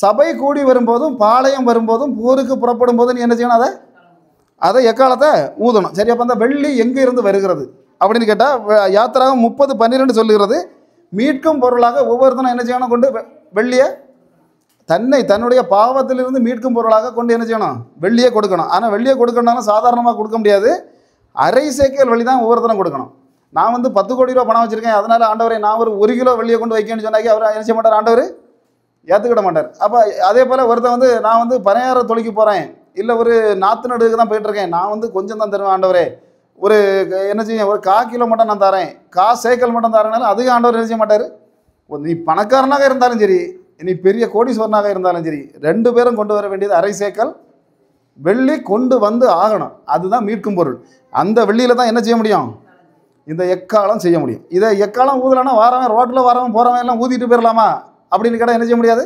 சபை கூடி வரும்போதும் பாளையம் வரும்போதும் போருக்கு புறப்படும் போது நீ என்ன செய்யணும்? அதை எக்காலத்தை ஊதணும். சரி, அப்போ அந்த வெள்ளி எங்கே இருந்து வருகிறது அப்படின்னு கேட்டால் யாத்திராகம் 30:12 சொல்லுகிறது, மீட்கும் பொருளாக ஒவ்வொருத்தனும் என்ன செய்யணும்? கொண்டு வெள்ளியை தன்னுடைய பாவத்திலிருந்து மீட்கும் பொருளாக கொண்டு என்ன செய்யணும்? வெள்ளியை கொடுக்கணும். ஆனால் வெள்ளியை கொடுக்கணும்னாலும் சாதாரணமாக கொடுக்க முடியாது, அரை சேக்கல் வெள்ளி தான் ஒவ்வொருத்தரும் கொடுக்கணும். நான் 10 கோடி ரூபா பணம் வச்சுருக்கேன், அதனால் ஆண்டவரை நான் ஒரு 1 கிலோ வெள்ளியை கொண்டு வைக்கணும்னு சொன்னாக்கி அவர் என்ன செய்ய மாட்டார்? ஆண்டவர் ஏற்றுக்கிட மாட்டார். அப்போ அதே போல் ஒருத்தன் நான் பனையார தொழிக்கு போகிறேன், இல்லை ஒரு நாற்று நடுக்கு தான் போயிட்டுருக்கேன், நான் கொஞ்சம் தான் தருவேன் ஆண்டவரே, ஒரு என்ன செய்ய ஒரு 1/4 கிலோ மட்டும் நான் தரேன், 1/4 சேக்கல் மட்டும் தரேனாலும் அதுக்கு ஆண்டவர் என்ன செய்ய மாட்டார்? நீ பணக்காரனாக இருந்தாலும் சரி, நீ பெரிய கோடீஸ்வரனாக இருந்தாலும் சரி, 2 பேரும் கொண்டு வர வேண்டியது அரை சேக்கல் வெள்ளி கொண்டு வந்து ஆகணும். அதுதான் மீட்கும் பொருள். அந்த வெள்ளியில் தான் என்ன செய்ய முடியும்? இந்த எக்காலம் செய்ய முடியும். இதை எக்காலம் ஊதலைன்னா வாரவன் ரோட்டில் வரவன் போகிறவன் எல்லாம் ஊதிட்டு போயிடலாமா அப்படின்னு கேட்டால் என்ன செய்ய முடியாது?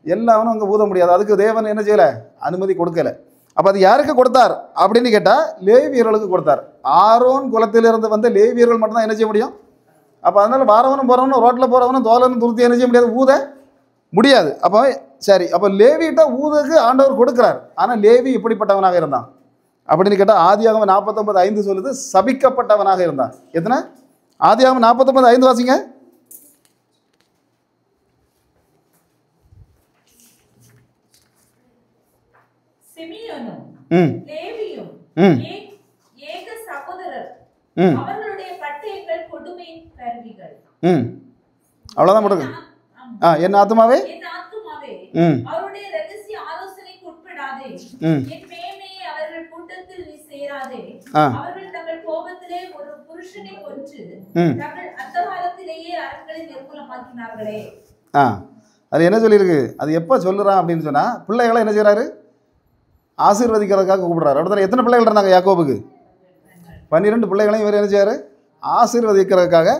எல்லாவனும் அங்கே ஊத முடியாது. அதுக்கு தேவன் என்ன செய்யலை? அனுமதி கொடுக்கலை. அப்போ அது யாருக்கு கொடுத்தார் அப்படின்னு கேட்டால் லேவியர்களுக்கு கொடுத்தார். ஆரோன் குலத்திலிருந்து வந்த லேவியர்கள் மட்டும்தான் என்ன செய்ய முடியும். அப்போ அதனால் வாரவனும் போகிறவனும் ரோட்டில் போகிறவனும் தோலனும் துருத்தி என்ன செய்ய முடியாது? ஊத முடியாது. அப்போ சரி, அப்போ லேவிகிட்ட ஊதுக்கு ஆண்டவர் கொடுக்குறார். ஆனால் லேவி இப்படிப்பட்டவனாக இருந்தான் அப்படின்னு கேட்டால் ஆதியாகமம் 49:5 சொல்லுது, சபிக்கப்பட்டவனாக இருந்தான். எத்தனை? ஆதியாகமம் 49:5 வாசிங்க. அவ்வளோதான் கொடுங்க. என் ஆத்துமாவே அது என்ன சொல்லியிருக்கு? அது எப்போ சொல்லுறான் அப்படின்னு சொன்னால் பிள்ளைகளை என்ன செய்கிறாரு? ஆசீர்வதிக்கிறதுக்காக கூப்பிடுறாரு. அப்படித்தானே? எத்தனை பிள்ளைகள் இருந்தாங்க யாக்கோபுக்கு? 12 பிள்ளைகளையும் இவர் என்ன செய்யாரு? ஆசீர்வதிக்கிறதுக்காக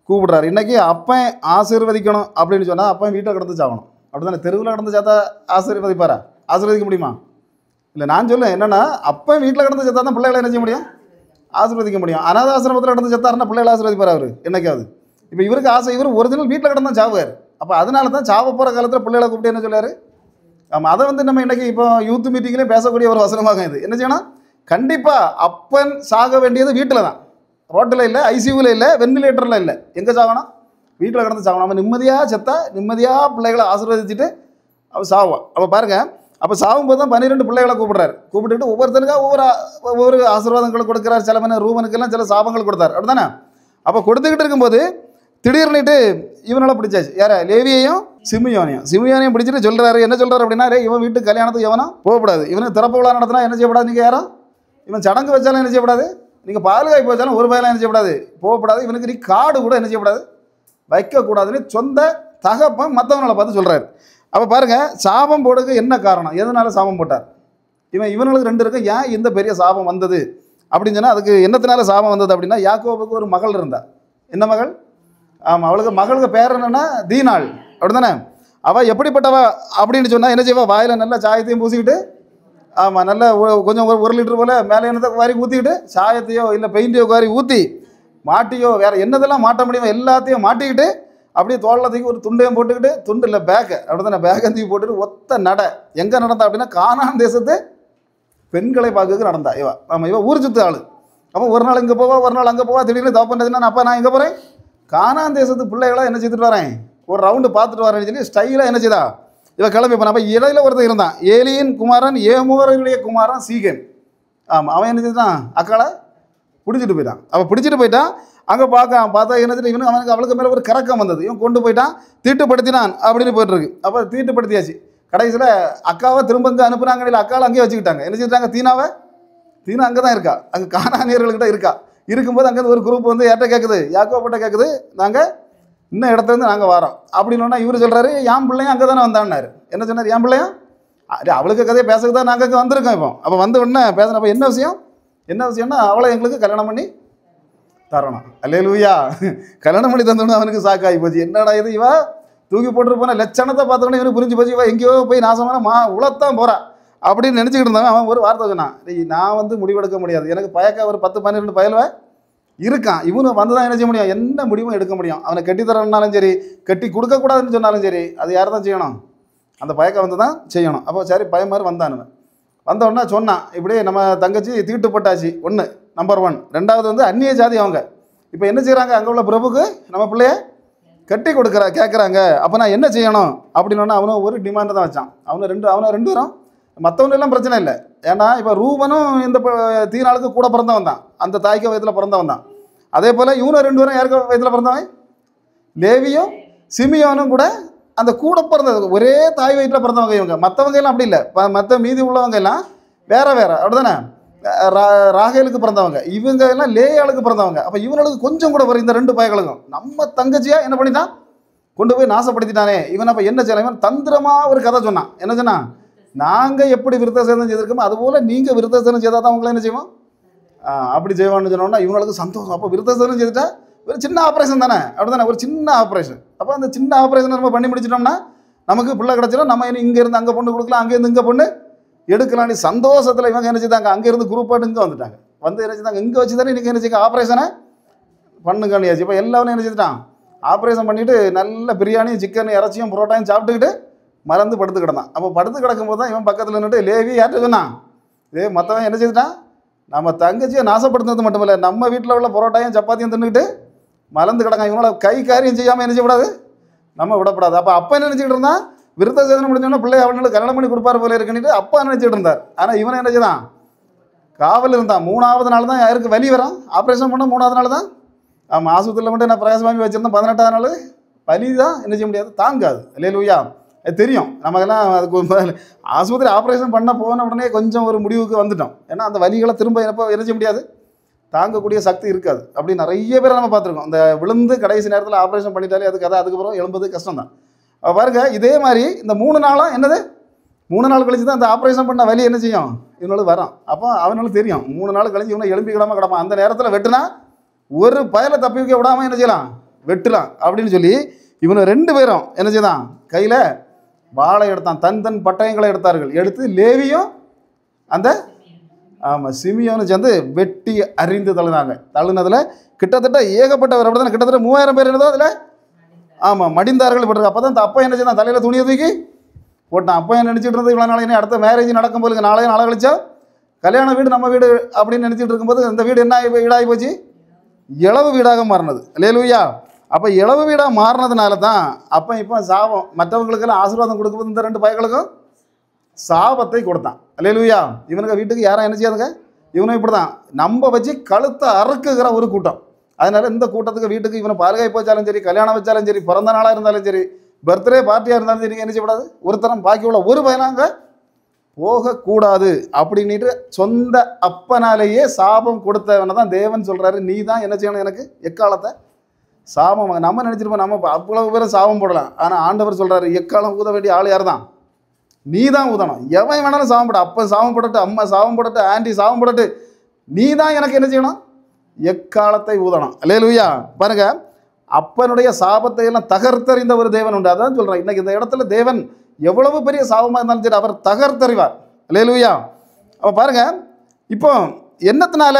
கூப்பிடுறாரு. இன்றைக்கி அப்பன் ஆசீர்வதிக்கணும் அப்படின்னு சொன்னால் அப்பன் வீட்டை கடந்து சாகணும். அப்படி தானே? தெருவில் கடந்து சாத்தா ஆசீர்வதிப்பாரா? ஆசீர்வதிக்க முடியுமா? இல்லை, நான் சொல்லுவேன் என்னென்னா அப்பன் வீட்டில் கடந்து செத்தா தான் பிள்ளைகளை என்ன செய்ய முடியும்? ஆசீர்வதிக்க முடியும். அனாத ஆசிரமத்தில் கடந்து செத்தாருன்னா பிள்ளைகளை ஆசீர்வதிப்பார் அவர் என்னைக்காவது? இப்போ இவருக்கு ஆசை, இவர் ஒரிஜினல் வீட்டில் கடந்து தான் சாவுவார். அப்போ அதனால தான் சாவ போகிற காலத்தில் பிள்ளைகளை கூப்பிட்டு என்ன சொல்லார்? ஆமாம், அதை நம்ம இன்றைக்கி இப்போ யூத் மீட்டிங்லேயும் பேசக்கூடிய ஒரு வசனமாக இது. என்ன செய்யணும்? கண்டிப்பாக அப்பன் சாக வேண்டியது வீட்டில் தான், ரோட்டில் இல்லை, ஐசியூவில் இல்லை, வென்டிலேட்டரில் இல்லை. எங்கே சாகணும்? வீட்டில் கடந்து சாகணும். நம்ம நிம்மதியாக செத்தா நிம்மதியாக பிள்ளைகளை ஆசீர்வதிச்சுட்டு அவள் சாவான். அப்போ பாருங்கள், அப்போ சாகும்போது தான் 12 பிள்ளைகளை கூப்பிடுறாரு. கூப்பிட்டுட்டு ஒவ்வொருத்தருக்காக ஒவ்வொரு ஆசீர்வாதங்களை கொடுக்குறாரு. சில மணி ரூபனுக்கெல்லாம் சில சாபங்கள் கொடுத்தார். அப்படி தானே? அப்போ கொடுத்துக்கிட்டு இருக்கும்போது திடீர்னுட்டு இவனால் பிடிச்சாச்சு. யார? லேவியையும் சிமியோனையும் பிடிச்சிட்டு சொல்கிறாரு. என்ன சொல்கிறார் அப்படின்னா, இவன் வீட்டுக்கு கல்யாணத்துக்கு எவனும் போகக்கூடாது, இவனுக்கு திறப்பு விழா நடத்தினா என்ன செய்யப்படாது? நீங்கள் யாரும் இவன் சடங்கு வச்சாலும் என்ன செய்யப்படாது? நீங்கள் பாதுகாப்பு வச்சாலும் ஒரு பயலாம் என்ன செய்யப்படாது? போகக்கூடாது. இவனுக்கு நீ காடு கூட என்ன செய்யப்படாது? வைக்கக்கூடாதுன்னு சொந்த தகப்பன் மற்றவங்களை பார்த்து சொல்கிறாரு. அப்போ பாருங்கள், சாபம் போடுறதுக்கு என்ன காரணம்? எதனால சாபம் போட்டார்? இவனுக்கு 2 இருக்கு. ஏன் இந்த பெரிய சாபம் வந்தது அப்படின்னு சொன்னால் அதுக்கு என்னத்தினால சாபம் வந்தது அப்படின்னா, யாக்கோபுக்கு ஒரு மகள் இருந்தா. என்ன மகள்? ஆமாம், மகளுக்கு பேர் என்னென்னா தீனாள். அப்படி தானே? அவள் எப்படிப்பட்டவ அப்படின்னு சொன்னால் என்ன செய்வா? வாயில் நல்லா சாயத்தையும் பூசிக்கிட்டு, ஆமாம், நல்லா கொஞ்சம் 1 லிட்டர் போல் மேலே என்னத்தை வாரி ஊற்றிக்கிட்டு, சாயத்தையோ இல்லை பெயிண்டையோ வாரி ஊற்றி மாட்டியோ வேறு என்னதெல்லாம் மாட்ட முடியுமோ எல்லாத்தையும் மாட்டிக்கிட்டு அப்படியே தோளில் தூக்கி ஒரு துண்டையும் போட்டுக்கிட்டு, துண்டு இல்லை பேக்கை, அப்படி தானே, பேக்கை தூக்கி போட்டுட்டு ஒத்த நடை. எங்கே நடந்தா அப்படின்னா கானான் தேசத்து பெண்களை பார்க்க நடந்தா இவ. ஆமாம், இவ ஊர் சுற்று ஆள். அப்போ ஒரு நாள் இங்கே போவா, ஒரு நாள் அங்கே போவா. திடீர்னு தப்பு பண்ணுறதுன்னா, அப்போ நான் எங்கே போகிறேன்? கானான் தேசத்து பிள்ளைகளாக என்ன செய்துட்டு வரேன்? ஒரு ரவுண்டு பார்த்துட்டு வரேன்னு சொல்லி ஸ்டைலாக என்ன செய்தா இவ கிளம்பி போன. அப்போ இடையில ஒருத்தர் இருந்தான், ஏலியின் குமாரன் ஏமோரனுடைய குமாரன் சீகன். ஆமாம், அவன் என்ன செய்தான்? அக்காளை பிடிச்சிட்டு போயிட்டான். அவள் பிடிச்சிட்டு போயிட்டான். அங்கே பார்த்தா என்ன இவனுக்கு அவளுக்கு மேலே ஒரு கறக்கம் வந்தது. இவன் கொண்டு போயிட்டான், தீட்டுப்படுத்தினான் அப்படின்னு போயிட்டுருக்கு. அப்போ தீட்டுப்படுத்தியாச்சு. கடைசியில் அக்காவை திரும்ப இங்கே அனுப்புனாங்க. இல்லை, அக்காவை அங்கேயே வச்சுக்கிட்டாங்க. என்ன செஞ்சிட்டாங்க? தீனா அங்கே தான் இருக்கா, அங்கே கானானியர்கள்கிட்ட இருக்கா. இருக்கும்போது அங்கேருந்து ஒரு குரூப் வந்து யார்கிட்ட கேட்குது, யாக்கோபிட்ட கேட்குது, நாங்கள் இன்னும் இடத்துலேருந்து நாங்கள் வரோம் அப்படின்னா இவர் சொல்கிறாரு, என் பிள்ளையும் அங்கே தானே வந்தான்னாரு. என்ன சொன்னார்? என் பிள்ளையும் அவளுக்கு கதையை பேசுறது தான் நாங்கள் வந்திருக்கோம். இப்போ அப்போ வந்த உடனே பேசினப்போ என்ன விஷயம், என்ன விஷயம்னா அவளை எங்களுக்கு கல்யாணம் பண்ணி தரணும். அல்லேலூயா. கல்யாணம் பண்ணி தந்தோடனே அவனுக்கு சாக்காகி போச்சு. என்னடா இது, இவா தூக்கி போட்டு போன லட்சணத்தை பார்த்தோன்னே இவனுக்கு புரிஞ்சு போச்சு, இவன் எங்கேயோ போய் நாசமான உளத்தான் போகிறா அப்படின்னு நினச்சிக்கிட்டு இருந்தாங்க. அவன் ஒரு வார்த்தை சொன்னான், நான் வந்து முடிவெடுக்க முடியாது, எனக்கு பயக்க ஒரு 10-12 பயல்வ இருக்கான், இவனு வந்து தான் என்ன செய்ய முடியும், என்ன முடிவும் எடுக்க முடியும். அவனை கட்டி தரனாலும் சரி, கட்டி கொடுக்கக்கூடாதுன்னு சொன்னாலும் சரி, அது யார் தான் செய்யணும், அந்த பயக்கம் வந்து தான் செய்யணும். அப்போ சரி பயம் மாதிரி வந்தானுவன். வந்தோடனே சொன்னான், இப்படியே நம்ம தங்கச்சி தீட்டுப்பட்டாச்சு, ஒன்று நம்பர் 1. ரெண்டாவது வந்து அந்நிய ஜாதி அவங்க இப்போ என்ன செய்கிறாங்க, அங்கே உள்ள பிரபுக்கு நம்ம பிள்ளைய கட்டி கேட்குறாங்க. அப்போ நான் என்ன செய்யணும் அப்படின்னா அவனும் ஒரு டிமாண்டை தான் வச்சான். அவனை ரெண்டு வரும், மற்றவனெல்லாம் பிரச்சனை இல்லை. ஏன்னா இப்போ ரூபனும் இந்த தீனாளுக்கு கூட பிறந்தவன் தான், அந்த தாய்க்கு வயதில் பிறந்தவன் தான். அதே போல் இவனும் 2 பேரும் யாருக்கு வயதில் பிறந்தவன், லேவியும் சிமியோனும் கூட அந்த கூட பிறந்தது ஒரே தாய் வயிற்றில் பிறந்தவங்க இவங்க. மற்றவங்க எல்லாம் அப்படி இல்லை, மற்ற மீதி உள்ளவங்க எல்லாம் வேற அப்படி தானே, ராகேலுக்கு பிறந்தவங்க, இவங்க எல்லாம் லேயாளுக்கு பிறந்தவங்க. அப்போ இவனுக்கு கொஞ்சம் கூட வரும், இந்த 2 பயங்களுக்கும் நம்ம தங்கச்சியா என்ன பண்ணிட்டான், கொண்டு போய் நாசப்படுத்திட்டானே இவன். அப்போ என்ன செய்யலாம், இவன் தந்திரமாக ஒரு கதை சொன்னான். என்ன சொன்னான், நாங்கள் எப்படி விருத்த சேதனம் செய்திருக்கோமோ அதுபோல் நீங்கள் விருத்த சேதனம் செய்தால் தான் அவங்கள என்ன செய்வோம், அப்படி செய்வான்னு சொன்னோன்னா இவங்களுக்கு சந்தோஷம். அப்போ விருத்த சேதனம் செய்துட்டா ஒரு சின்ன ஆப்ரேஷன் தானே, அப்படி தானே, ஒரு சின்ன ஆப்ரேஷன். அப்போ அந்த சின்ன ஆப்ரேஷனை நம்ம பண்ணி முடிச்சிட்டோம்னா நமக்கு பிள்ளை கிடச்சிடும், நம்ம இங்கேருந்து அங்கே பொண்ணு கொடுக்கலாம், அங்கேருந்து இங்கே பொண்ணு எடுக்கலான்னு சந்தோஷத்தில் இவங்க என்ன செய்தாங்க, அங்கேருந்து குரூப் போட்டு இங்கே வந்துட்டாங்க. வந்து என்ன செய்தாங்க, இங்கே வச்சு தானே இன்றைக்கி என்ன செய்ய ஆப்ரேஷனை பண்ணுங்கன்னியாச்சு. இப்போ எல்லாரும் என்ன செஞ்சுட்டான், ஆப்ரேஷன் பண்ணிவிட்டு நல்ல பிரியாணியும் சிக்கன் இறைச்சியும் புரோட்டாயும் சாப்பிட்டுக்கிட்டு மறந்து படுத்து கிடந்தான். அப்போ படுத்து கிடக்கும்போது தான் இவன் பக்கத்தில் நின்றுட்டு லேவி யார்கிட்ட சொன்னான், மற்றவன் என்ன செய்துட்டான், நம்ம தங்கச்சியை நாசப்படுத்துறது மட்டும் இல்லை, நம்ம வீட்டில் உள்ள புரோட்டாயும் சப்பாத்தியும் தின்னுக்கிட்டு மறந்து கிடக்கான். இவனோட கை காரியம் செய்யாமல் என்ன செய்யக்கூடாது, நம்ம விடப்படாது. அப்போ என்ன நினச்சிக்கிட்டு இருந்தான், விருத்த சேதனம் முடிஞ்சோன்னா பிள்ளை அவனுக்கு கல்யாணம் பண்ணி கொடுப்பார் போல இருக்குன்னுட்டு அப்பா நினச்சிட்டு இருந்தார். ஆனால் இவனை என்ன செய்தான், காவல் இருந்தான். 3ஆவது நாள் தான் யாருக்கு வலி வரும், ஆப்ரேஷன் பண்ண 3ஆவது நாள் தான். ஆமாம், ஆஸ்பத்திரியில் மட்டும் நான் பிரகாசமாமி வச்சுருந்தேன், 18ஆவது நாள் வலி தான் என்ன செய்ய முடியாது, தாங்காது. அல்லேலூயா. அது தெரியும் நமக்கெல்லாம். அதுக்கு ஆஸ்பத்திரி ஆப்ரேஷன் பண்ண போன உடனே கொஞ்சம் ஒரு முடிவுக்கு வந்துட்டோம். ஏன்னா அந்த வலிகளை திரும்ப என்னப்போ என்ன செய்ய முடியாது, தாங்கக்கூடிய சக்தி இருக்காது. அப்படி நிறைய பேரை நம்ம பார்த்துருக்கோம். இந்த விழுந்து கடைசி நேரத்தில் ஆப்ரேஷன் பண்ணிட்டாலே அது கதை, அதுக்கப்புறம் எழும்பது கஷ்டம் தான். பாருங்க, இதே மாதிரி இந்த 3 நாளாக என்னது, 3 நாள் கழிச்சு தான் அந்த ஆப்ரேஷன் பண்ண வலி என்ன செய்யும், இவனுக்கு வரும். அப்போ அவனுக்கு தெரியும் 3 நாள் கழிச்சு இவனை எழும்பிக்கிடாமல் கிடப்பான். அந்த நேரத்தில் வெட்டுனா ஒரு பயலை தப்பி வைக்க விடாமல் என்ன செய்யலாம், வெட்டலாம் அப்படின்னு சொல்லி இவனை 2 பேரும் என்ன செய்தான், கையில் வாழை எடுத்தான். தன் பட்டயங்களை எடுத்தார்கள். எடுத்து லேவியும் அந்த சிமியோன்னு சேர்ந்து வெட்டி அறிந்து தள்ளினதில் கிட்டத்தட்ட ஏகப்பட்டவர் அப்படி தானே, கிட்டத்தட்ட 3000 பேர் என்னதோ அதில் மடிந்தார்கள் போட்டிருக்கு. அப்போ தான் இந்த அப்பா என்ன செய்தான், தலையில் துணியை தூக்கி போட்டான். அப்போ என்ன நினச்சிட்டு இருந்தது, இவ்வளோ நாளைக்கு அடுத்த மேரேஜ் நடக்கும்போது நாளை கழிச்சா கல்யாண வீடு நம்ம வீடு அப்படின்னு நினச்சிட்டு இருக்கும்போது இந்த வீடு என்ன வீடாகி போச்சு, இளவு வீடாக மாறினது. அல்லேலூயா. அப்போ இளவு வீடாக மாறினதுனால தான் இப்போ சாபம், மற்றவங்களுக்கெல்லாம் ஆசீர்வாதம் கொடுக்கும்போது இந்த 2 பயங்களுக்கும் சாபத்தை கொடுத்தான். அல்லேலூயா. இவனுக்கு வீட்டுக்கு யாரும் என்ன செய்யாதுங்க, இவனும் இப்படி தான் நம்ம வச்சு கழுத்தை அறுக்குகிற ஒரு கூட்டம். அதனால் இந்த கூட்டத்துக்கு வீட்டுக்கு இவனை பாதுகாப்பு வச்சாலும் சரி, கல்யாணம் வச்சாலும் சரி, பிறந்த நாளாக இருந்தாலும் சரி, பர்த்டே பார்ட்டியாக இருந்தாலும் சரி, என்ன செய்யக்கூடாது, ஒருத்தரம் பாக்கி உள்ள ஒரு பயனாங்க போகக்கூடாது அப்படின்ட்டு சொந்த அப்பனாலேயே சாபம் கொடுத்தவனை தான் தேவன் சொல்கிறாரு, நீ தான் என்ன செய்யணும், எனக்கு எக்காலத்தை சாபம். நம்ம நினச்சிருப்போம் நம்ம அவ்வளவு பேரும் சாபம் போடலாம். ஆனால் ஆண்டவர் சொல்கிறாரு, எக்காலம் ஊத வேண்டிய ஆள் யார் தான், நீ தான் ஊதணும். எவன் வேணாலும் சாபம் போட, அப்போ சாபம் போடட்டு, அம்மா சாபம் போடட்டு, ஆண்டி சாபம் போடட்டு, நீ தான் எனக்கு என்ன செய்யணும், எக்காலத்தை ஊதணும். அல்லேலூயா. பாருங்க, அப்பனுடைய சாபத்தை எல்லாம் தகர்த்தறிந்த ஒரு தேவன் உண்டு. அதான் சொல்கிறேன், இன்னைக்கு இந்த இடத்துல தேவன் எவ்வளவு பெரிய சாபமாக இருந்தாலும் சரி அவர் தகர்த்தறிவார். அல்லேலூயா. அப்போ பாருங்க, இப்போ என்னத்தினால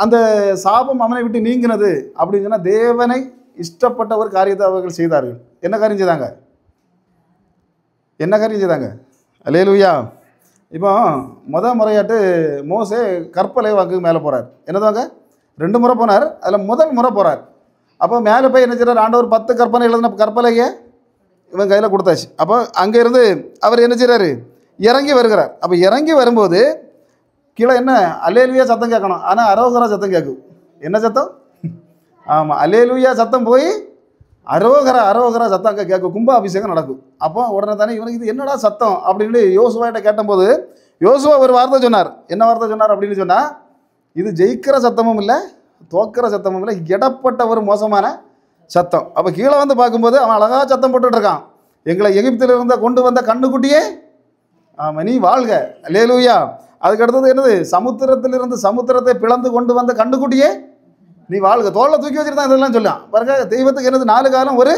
அந்த சாபம் அவனை விட்டு நீங்கினது அப்படின்னு சொன்னால், தேவனை இஷ்டப்பட்ட ஒரு காரியத்தை அவர்கள் செய்தார்கள். என்ன காரியம் செய்தாங்க, என்ன காரியம் செய்தாங்க, அல்லேலூயா. இப்போ முறையாட்டு மோசே கற்பலை வாக்கு மேலே போகிறார். என்னதாங்க, 2 முறை போனார், அதில் முதல் முறை போகிறார். அப்போ மேலே போய் என்ன செய்கிறார், ஆண்டவர் 10 கற்பனை எழுதின கற்பலையை இவன் கையில் கொடுத்தாச்சு. அப்போ அங்கேருந்து அவர் என்ன செய்கிறாரு, இறங்கி வருகிறார். அப்போ இறங்கி வரும்போது கீழே என்ன அல்லேலூயா சத்தம் கேட்கணும், ஆனால் அரோகரா சத்தம் கேட்கும். என்ன சத்தம், ஆமாம், அல்லேலூயா சத்தம் போய் அரோகரா சத்தம் கேட்கும். கும்பாபிஷேகம் நடக்கும். அப்போ உடனே தானே இவனுக்கு இது என்னடா சத்தம் அப்படின்னு யோசுவாட்ட கேட்டபோது யோசுவா ஒரு வார்த்தை சொன்னார். என்ன வார்த்தை சொன்னார் அப்படின்னு சொன்னால், இது ஜெயிக்கிற சத்தமும் இல்லை, தோக்கிற சத்தமும் இல்லை, இடப்பட்ட ஒரு மோசமான சத்தம். அப்போ கீழே வந்து பார்க்கும்போது அவன் அழகாக சத்தம் போட்டுட்டு இருக்கான், எங்களை எகிப்திலிருந்து கொண்டு வந்த கண்ணுக்குட்டியே ஆமாம் நீ வாழ்க, அல்லேலூயா. அதுக்கு அடுத்தது என்னது, சமுத்திரத்திலிருந்து சமுத்திரத்தை பிளந்து கொண்டு வந்த கண்ணுக்குட்டியே நீ வாழ்க. தோளில் தூக்கி வச்சுட்டு தான் இதெல்லாம் சொல்லலாம் பாருங்க. தெய்வத்துக்கு என்னது 4 காலம் ஒரு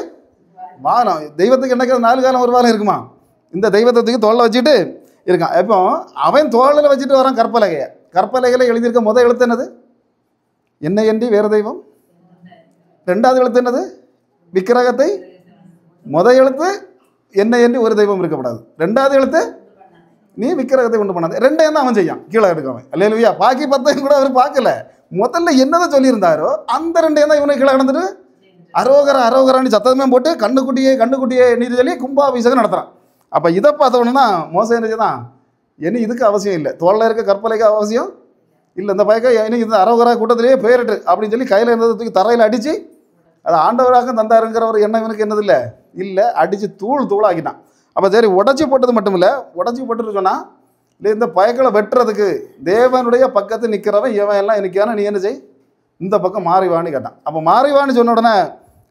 வானம், தெய்வத்துக்கு என்னைக்கு 4 காலம் ஒரு வாரம் இருக்குமா? இந்த தெய்வத்தை தூக்கி தோளில் வச்சுட்டு இருக்கான். இப்போ அவன் தோளில் வச்சுட்டு வரான் கற்பலகையை. கற்பலகையில் எழுதியிருக்க முதல் எழுத்து என்னது, என்னை அன்றி வேறு தெய்வம். 2வது எழுத்து என்னது, விக்கிரகத்தை. முதல் எழுத்து என்னை அன்றி ஒரு தெய்வம் இருக்கப்படாது. 2வது எழுத்து நீ விக்கிரகத்தை கொண்டு பண்ணாது. 2ஐயும் தான் அவன் செய்யான் கீழே எடுக்கவன், அல்லேலூயா. பாக்கி 10ஐயும் கூட அவர் பார்க்கல. முதல்ல என்னதை சொல்லியிருந்தாரோ அந்த 2ஐயும் தான் இவனை கீழே கிடந்துட்டு அரோகர அரோகரான்னு சத்தமே போட்டு கண்ணுக்குட்டியே நீதி சொல்லி கும்பாபிஷேகம் நடத்துகிறான். அப்போ இதை பார்த்தோன்னா மோசம் என்ன தான், இனி இதுக்கு அவசியம் இல்லை, தோளில் இருக்க கற்பலைக்கு அவசியம் இல்லை. இந்த பயக்க இனி இந்த அரோகரா கூட்டத்திலேயே போயிட்டு அப்படின்னு சொல்லி கையில் இருந்ததை தூக்கி தரையில் அடித்து அது ஆண்டவராக தந்தாருங்கிற ஒரு எண்ணம் இவனுக்கு என்னது இல்லை, அடித்து தூளாக்கிட்டான். அப்போ சரி உடச்சி போட்டது மட்டும் இல்லை, உடச்சி போட்டுட்டு சொன்னால் இல்லை இந்த பயக்களை வெட்டுறதுக்கு தேவனுடைய பக்கத்தில் நிற்கிறவன் இவன் எல்லாம் நிற்கான, நீ என்ன செய், இந்த பக்கம் மாறிவான்னு கேட்டான். அப்போ மாறிவான்னு சொன்ன உடனே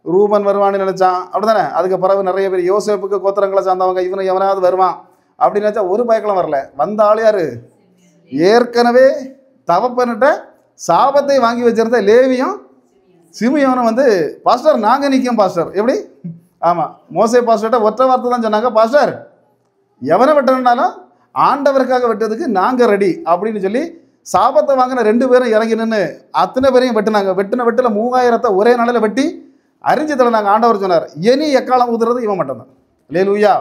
ரூபன் வருவான்னு நினச்சான், அப்படி தானே. அதுக்கு பிறகு நிறைய பேர் யோசேப்புக்கு கோத்திரங்களை சார்ந்தவங்க இவனை எவனாவது வருவான் அப்படின்னு நினச்சா ஒரு பயக்கலம் வரல. வந்த ஆள் யார், ஏற்கனவே தவப்பன்கிட்ட சாபத்தை வாங்கி வச்சிருந்த லேவியும் சிமியோனும் வந்து பாஸ்டர் நாங்கள் நிற்கும் பாஸ்டர். எப்படி, ஆமாம் மோசே பாஸ்டர்கிட்ட ஒற்றை வார்த்தை தான் சொன்னாங்க, பாஸ்டர் எவனை வெட்டணுன்னாலும் ஆண்டவருக்காக வெட்டுறதுக்கு நாங்கள் ரெடி அப்படின்னு சொல்லி சாபத்தை வாங்கின 2 பேரும் இறங்கி நின்று அத்தனை பேரையும் வெட்டினாங்க. வெட்டில 3000 ஒரே நாளில் வெட்டி அறிஞ்சு தரனாங்க. ஆண்டவர் சொன்னார், இனி எக்காலம் ஊதுறது இவன் மட்டும்தான், லேலூயா.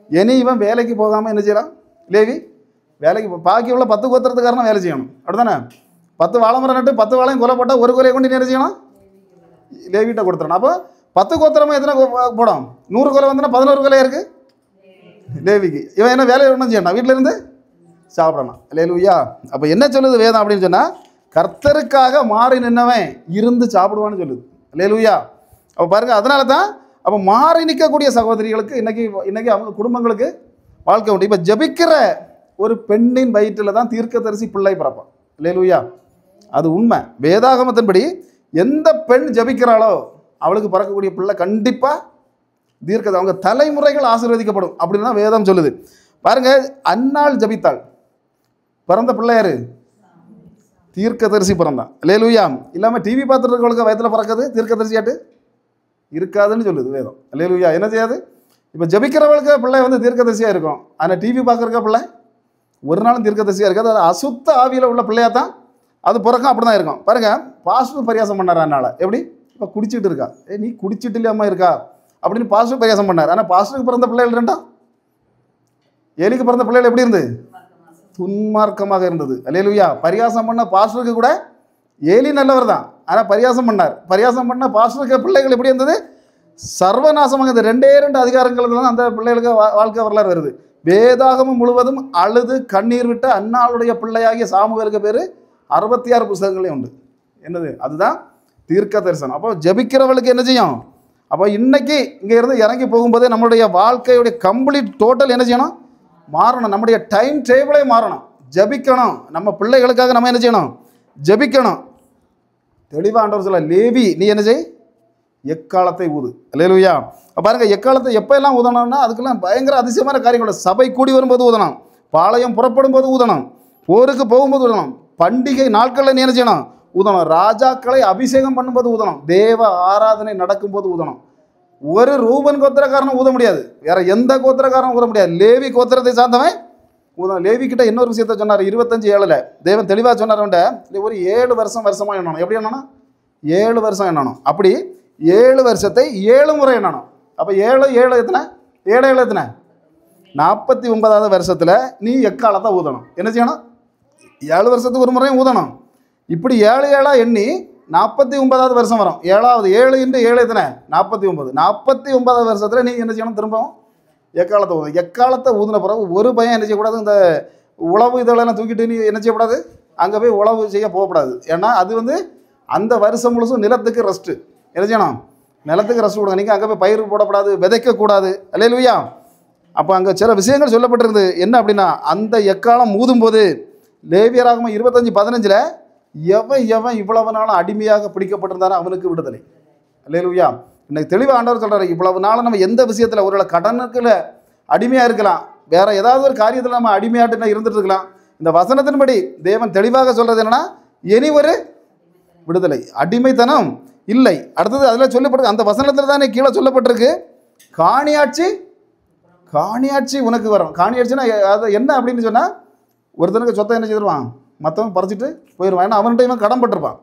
இனி இவன் வேலைக்கு போகாமல் என்ன செய்யலாம், லேவி வேலைக்கு பாக்கி உள்ள 10 கோத்திரத்துக்காரனும் வேலை செய்யணும், அப்படிதானே. 10 வாழை மரம் நட்டு 10 வாழையும் கொலை போட்டால் ஒரு கொலையை கொண்டு என்ன செய்யணும், லேவிட்ட கொடுத்துடணும். அப்போ 10 கோத்திரமும் எத்தனை போடும், 100 கொலை வந்துன்னா 11 கொலையாக இருக்குது லேவிக்கு. இவன் என்ன வேலையை ஒன்றும் செய்யணும், வீட்டில் இருந்து சாப்பிடணும், லேலூயா. அப்போ என்ன சொல்லுது வேதம் அப்படின்னு சொன்னால், கர்த்தருக்காக மாறி நின்னவன் இருந்து சாப்பிடுவான்னு சொல்லுது, லேலூயா. அப்போ பாருங்கள், அதனால தான் அப்போ மாறி நிற்கக்கூடிய சகோதரிகளுக்கு இன்னைக்கு அவங்க குடும்பங்களுக்கு வாழ்க்கை உண்டு. இப்போ ஜபிக்கிற ஒரு பெண்ணின் வயிற்றில் தான் தீர்க்கதரிசி பிள்ளை பிறப்பான், லேலூயா. அது உண்மை. வேதாகமத்தின்படி எந்த பெண் ஜபிக்கிறாளோ அவளுக்கு பிறக்கக்கூடிய பிள்ளை கண்டிப்பாக தீர்க்கது, அவங்க தலைமுறைகள் ஆசீர்வதிக்கப்படும் அப்படின்னு தான் வேதம் சொல்லுது. பாருங்கள், அன்னாள் ஜபித்தாள், பிறந்த பிள்ளையாரு தீர்க்கதரிசி பிறந்தான், லேலூயா. இல்லாமல் டிவி பார்த்துட்டு இருக்கவங்களுக்கு வயத்தில் பிறக்குது தீர்க்கதரிசியாட்டு இருக்காதுன்னு சொல்லுது வேதம், லேலூயா. என்ன செய்யாது, இப்போ ஜபிக்கிறவளுக்கு பிள்ளை வந்து தீர்க்கதரிசியாக இருக்கும், ஆனால் டிவி பார்க்குறக்க பிள்ளை ஒரு நாளும் தீர்க்கதரிசியாக இருக்காது. அது அசுத்த ஆவியில் உள்ள பிள்ளையாக தான் அது பிறக்கும், அப்படி தான் இருக்கும். பாருங்கள், பாஸ்டர் பரியாசம் பண்ணார் அதனால், எப்படி இப்போ குடிச்சிட்டு இருக்கா, நீ குடிச்சிட்டு இல்லையாம்மா இருக்கா அப்படின்னு பாஸ்டர் பரியாசம் பண்ணார். ஆனால் பாஸ்டருக்கு பிறந்த பிள்ளைகள் 2, ஏலிக்கு பிறந்த பிள்ளைகள் எப்படி இருந்து, துன்மார்க்கமாக இருந்தது, அல்லேலூயா. பரியாசம் பண்ண பாஸ்டருக்கு கூட ஏலி நல்லவர் தான், ஆனால் பரியாசம் பண்ணார். பரியாசம் பண்ண பாஸ்டருக்கு பிள்ளைகள் எப்படி இருந்தது, சர்வநாசமாக இருந்தது. 2 அதிகாரங்கள் தான் அந்த பிள்ளைகளுக்கு வாழ்க்கை வரலாறு வருது. வேதாகமம் முழுவதும் அழுது கண்ணீர் விட்ட அன்னாளுடைய பிள்ளையாகிய சாமுவேலுக்கு பேர் 66 புத்தகங்களே உண்டு. என்னது, அதுதான் தீர்க்க தரிசனம். அப்போ ஜபிக்கிறவளுக்கு என்ன செய்யும், அப்போ இன்னைக்கு இங்கே இருந்து இறங்கி போகும்போதே நம்மளுடைய வாழ்க்கையுடைய கம்ப்ளீட் டோட்டல் என்ன செய்யணும், மாறணும். நம்முடைய டைம் டேபிளே மாறணும். ஜபிக்கணும், நம்ம பிள்ளைகளுக்காக நம்ம என்ன செய்யணும், ஜபிக்கணும். தெளிவாக ஆண்டவர் சொல்ல, லேவி நீ என்ன செய், எக்காலத்தை ஊது, அல்லேலூயா. பாருங்க, எக்காலத்தை எப்போ எல்லாம் ஊதணும்னா அதுக்கெல்லாம் பயங்கர அதிசயமான காரியங்கள். சபை கூடி வரும்போது ஊதணும், பாளையம் புறப்படும் போது ஊதணும், போருக்கு போகும்போது ஊதணும், பண்டிகை நாட்களில் நீ என்ன செய்யணும், ஊதணும், ராஜாக்களை அபிஷேகம் பண்ணும்போது ஊதணும், தேவ ஆராதனை நடக்கும்போது ஊதணும். ஒரு ரூபன் கோத்திரக்காரனும் ஊத முடியாது, வேற எந்த கோத்திரக்காரனும் ஊத முடியாது. லேவி கோத்திரத்தை சார்ந்தவன் ஊதணும். லேவி கிட்ட இன்னொரு விஷயத்த சொன்னார், 25:7 தேவன் தெளிவாக சொன்னார், ஒரு 7 வருஷமாக எண்ணணும். எப்படி எண்ணணும், 7 வருஷம் எண்ணணும். அப்படி 7 வருஷத்தை 7 முறை எண்ணணும். அப்போ 7 7 எத்தனை, 7 7 எத்தனை, 49வது வருஷத்தில் நீ எக்காலத்தை ஊதணும். என்ன செய்யணும், 7 வருஷத்துக்கு ஒரு முறையும் ஊதணும். இப்படி 7 7 எண்ணி 49வது வருஷம் வரும். 7வது 7 × 7 எத்தனை, 49. 49வது வருஷத்தில் நீ என்ன செய்யணும், திரும்பவும் எக்காலத்தை ஊதணும். எக்காலத்தை ஊதின பிறகு ஒரு பையன் என்ன செய்யக்கூடாது, இந்த உழவு இதெல்லாம் தூக்கிட்டு நீ என்ன செய்யக்கூடாது, அங்கே போய் உழவு செய்ய போகக்கூடாது. ஏன்னா அது வந்து அந்த வருஷம் முழுசும் நிலத்துக்கு ரெஸ்ட்டு. என்ன செய்யணும், நிலத்துக்கு ரெஸ்ட் கொடுங்க. நீங்கள் அங்கே போய் பயிர் போடக்கூடாது, விதைக்கக்கூடாது, அல்லேலூயா. அப்போ அங்கே சில விஷயங்கள் சொல்லப்பட்டிருக்குது. என்ன அப்படின்னா, அந்த எக்காலம் ஊதும்போது லேவியராகமம் 25:15 எவன் எவன் இவ்வளவு நாளும் அடிமையாக பிடிக்கப்பட்டிருந்தானோ அவனுக்கு விடுதலை. அல்லேலூயா. இன்னைக்கு தெளிவாக ஆண்டவர் சொல்கிறாரு, இவ்வளவு நாளும் நம்ம எந்த விஷயத்தில் ஒருவேளை கடனுக்குள்ள அடிமையாக இருக்கலாம், வேற ஏதாவது ஒரு காரியத்தில் நம்ம அடிமையாட்டு இருந்துட்டு இருக்கலாம். இந்த வசனத்தின்படி தேவன் தெளிவாக சொல்கிறது என்னன்னா, இனி ஒரு விடுதலை, அடிமைத்தனம் இல்லை. அடுத்தது அதில் சொல்லப்பட்டிருக்கு, அந்த வசனத்தில் தானே கீழே சொல்லப்பட்டிருக்கு, காணியாட்சி காணியாட்சி உனக்கு வரும். காணியாட்சின்னா அது என்ன அப்படின்னு சொன்னால், ஒருத்தனுக்கு சொத்தை என்ன செய்திருவான், மற்றவன் பறிச்சுட்டு போயிடுவான். ஏன்னா அவன்கிட்ட இவன் கடன் பட்டிருப்பான்.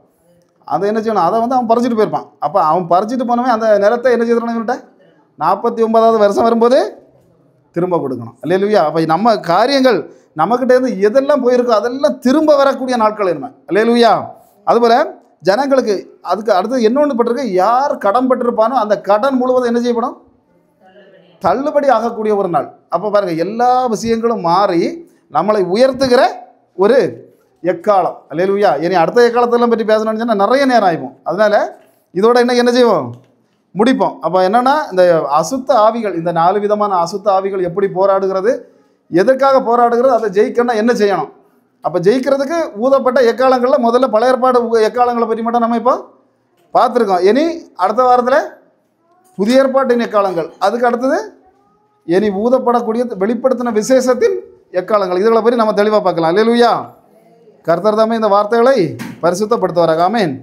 அதை என்ன செய்யணும், அதை வந்து அவன் பறிச்சுட்டு போயிருப்பான். அப்போ அவன் பறிச்சுட்டு போனவன் அந்த நிலத்தை என்ன செய்திருவான், இவன்கிட்ட 49வது வருஷம் வரும்போது திரும்ப கொடுக்கணும். அல்லேலூயா. அப்போ நம்ம காரியங்கள் நம்மக்கிட்டேருந்து எதெல்லாம் போயிருக்கோ அதெல்லாம் திரும்ப வரக்கூடிய நாட்கள் என்ன. அல்லேலூயா. அதுபோல் ஜனங்களுக்கு அதுக்கு அடுத்து இன்னொன்று பட்டிருக்கு, யார் கடன் பட்டிருப்பானோ அந்த கடன் முழுவதும் என்ன செய்யப்படும், தள்ளுபடி ஆகக்கூடிய ஒரு நாள். அப்போ பாருங்கள், எல்லா விஷயங்களும் மாறி நம்மளை உயர்த்துகிற ஒரு எக்காலம். அல்லேலூயா. இனி அடுத்த எக்காலத்தெல்லாம் பற்றி பேசணும்னு சொன்னால் நிறைய நேரம் ஆகிப்போம். அதனால் இதோட இன்னைக்கு என்ன செய்வோம், முடிப்போம். அப்போ என்னென்னா, இந்த அசுத்த ஆவிகள், இந்த 4 விதமான அசுத்த ஆவிகள் எப்படி போராடுகிறது, எதற்காக போராடுகிறது, அதை ஜெயிக்கணும்னா என்ன செய்யணும். அப்போ ஜெயிக்கிறதுக்கு ஊதப்பட்ட எக்காலங்களில் முதல்ல பழைய ஏற்பாடு எக்காலங்களை பற்றி மட்டும் நம்ம இப்போ பார்த்துருக்கோம். இனி அடுத்த வாரத்தில் புதிய ஏற்பாட்டின் எக்காலங்கள், அதுக்கு அடுத்தது இனி ஊதப்படக்கூடிய வெளிப்படுத்தின விசேஷத்தின் எக்காலங்கள், இதுகளை பற்றி நம்ம தெளிவாக பார்க்கலாம். அல்லேலூயா. கர்த்தர் தாமே இந்த வார்த்தைகளை பரிசுத்தப்படுத்துவாராக. ஆமென்.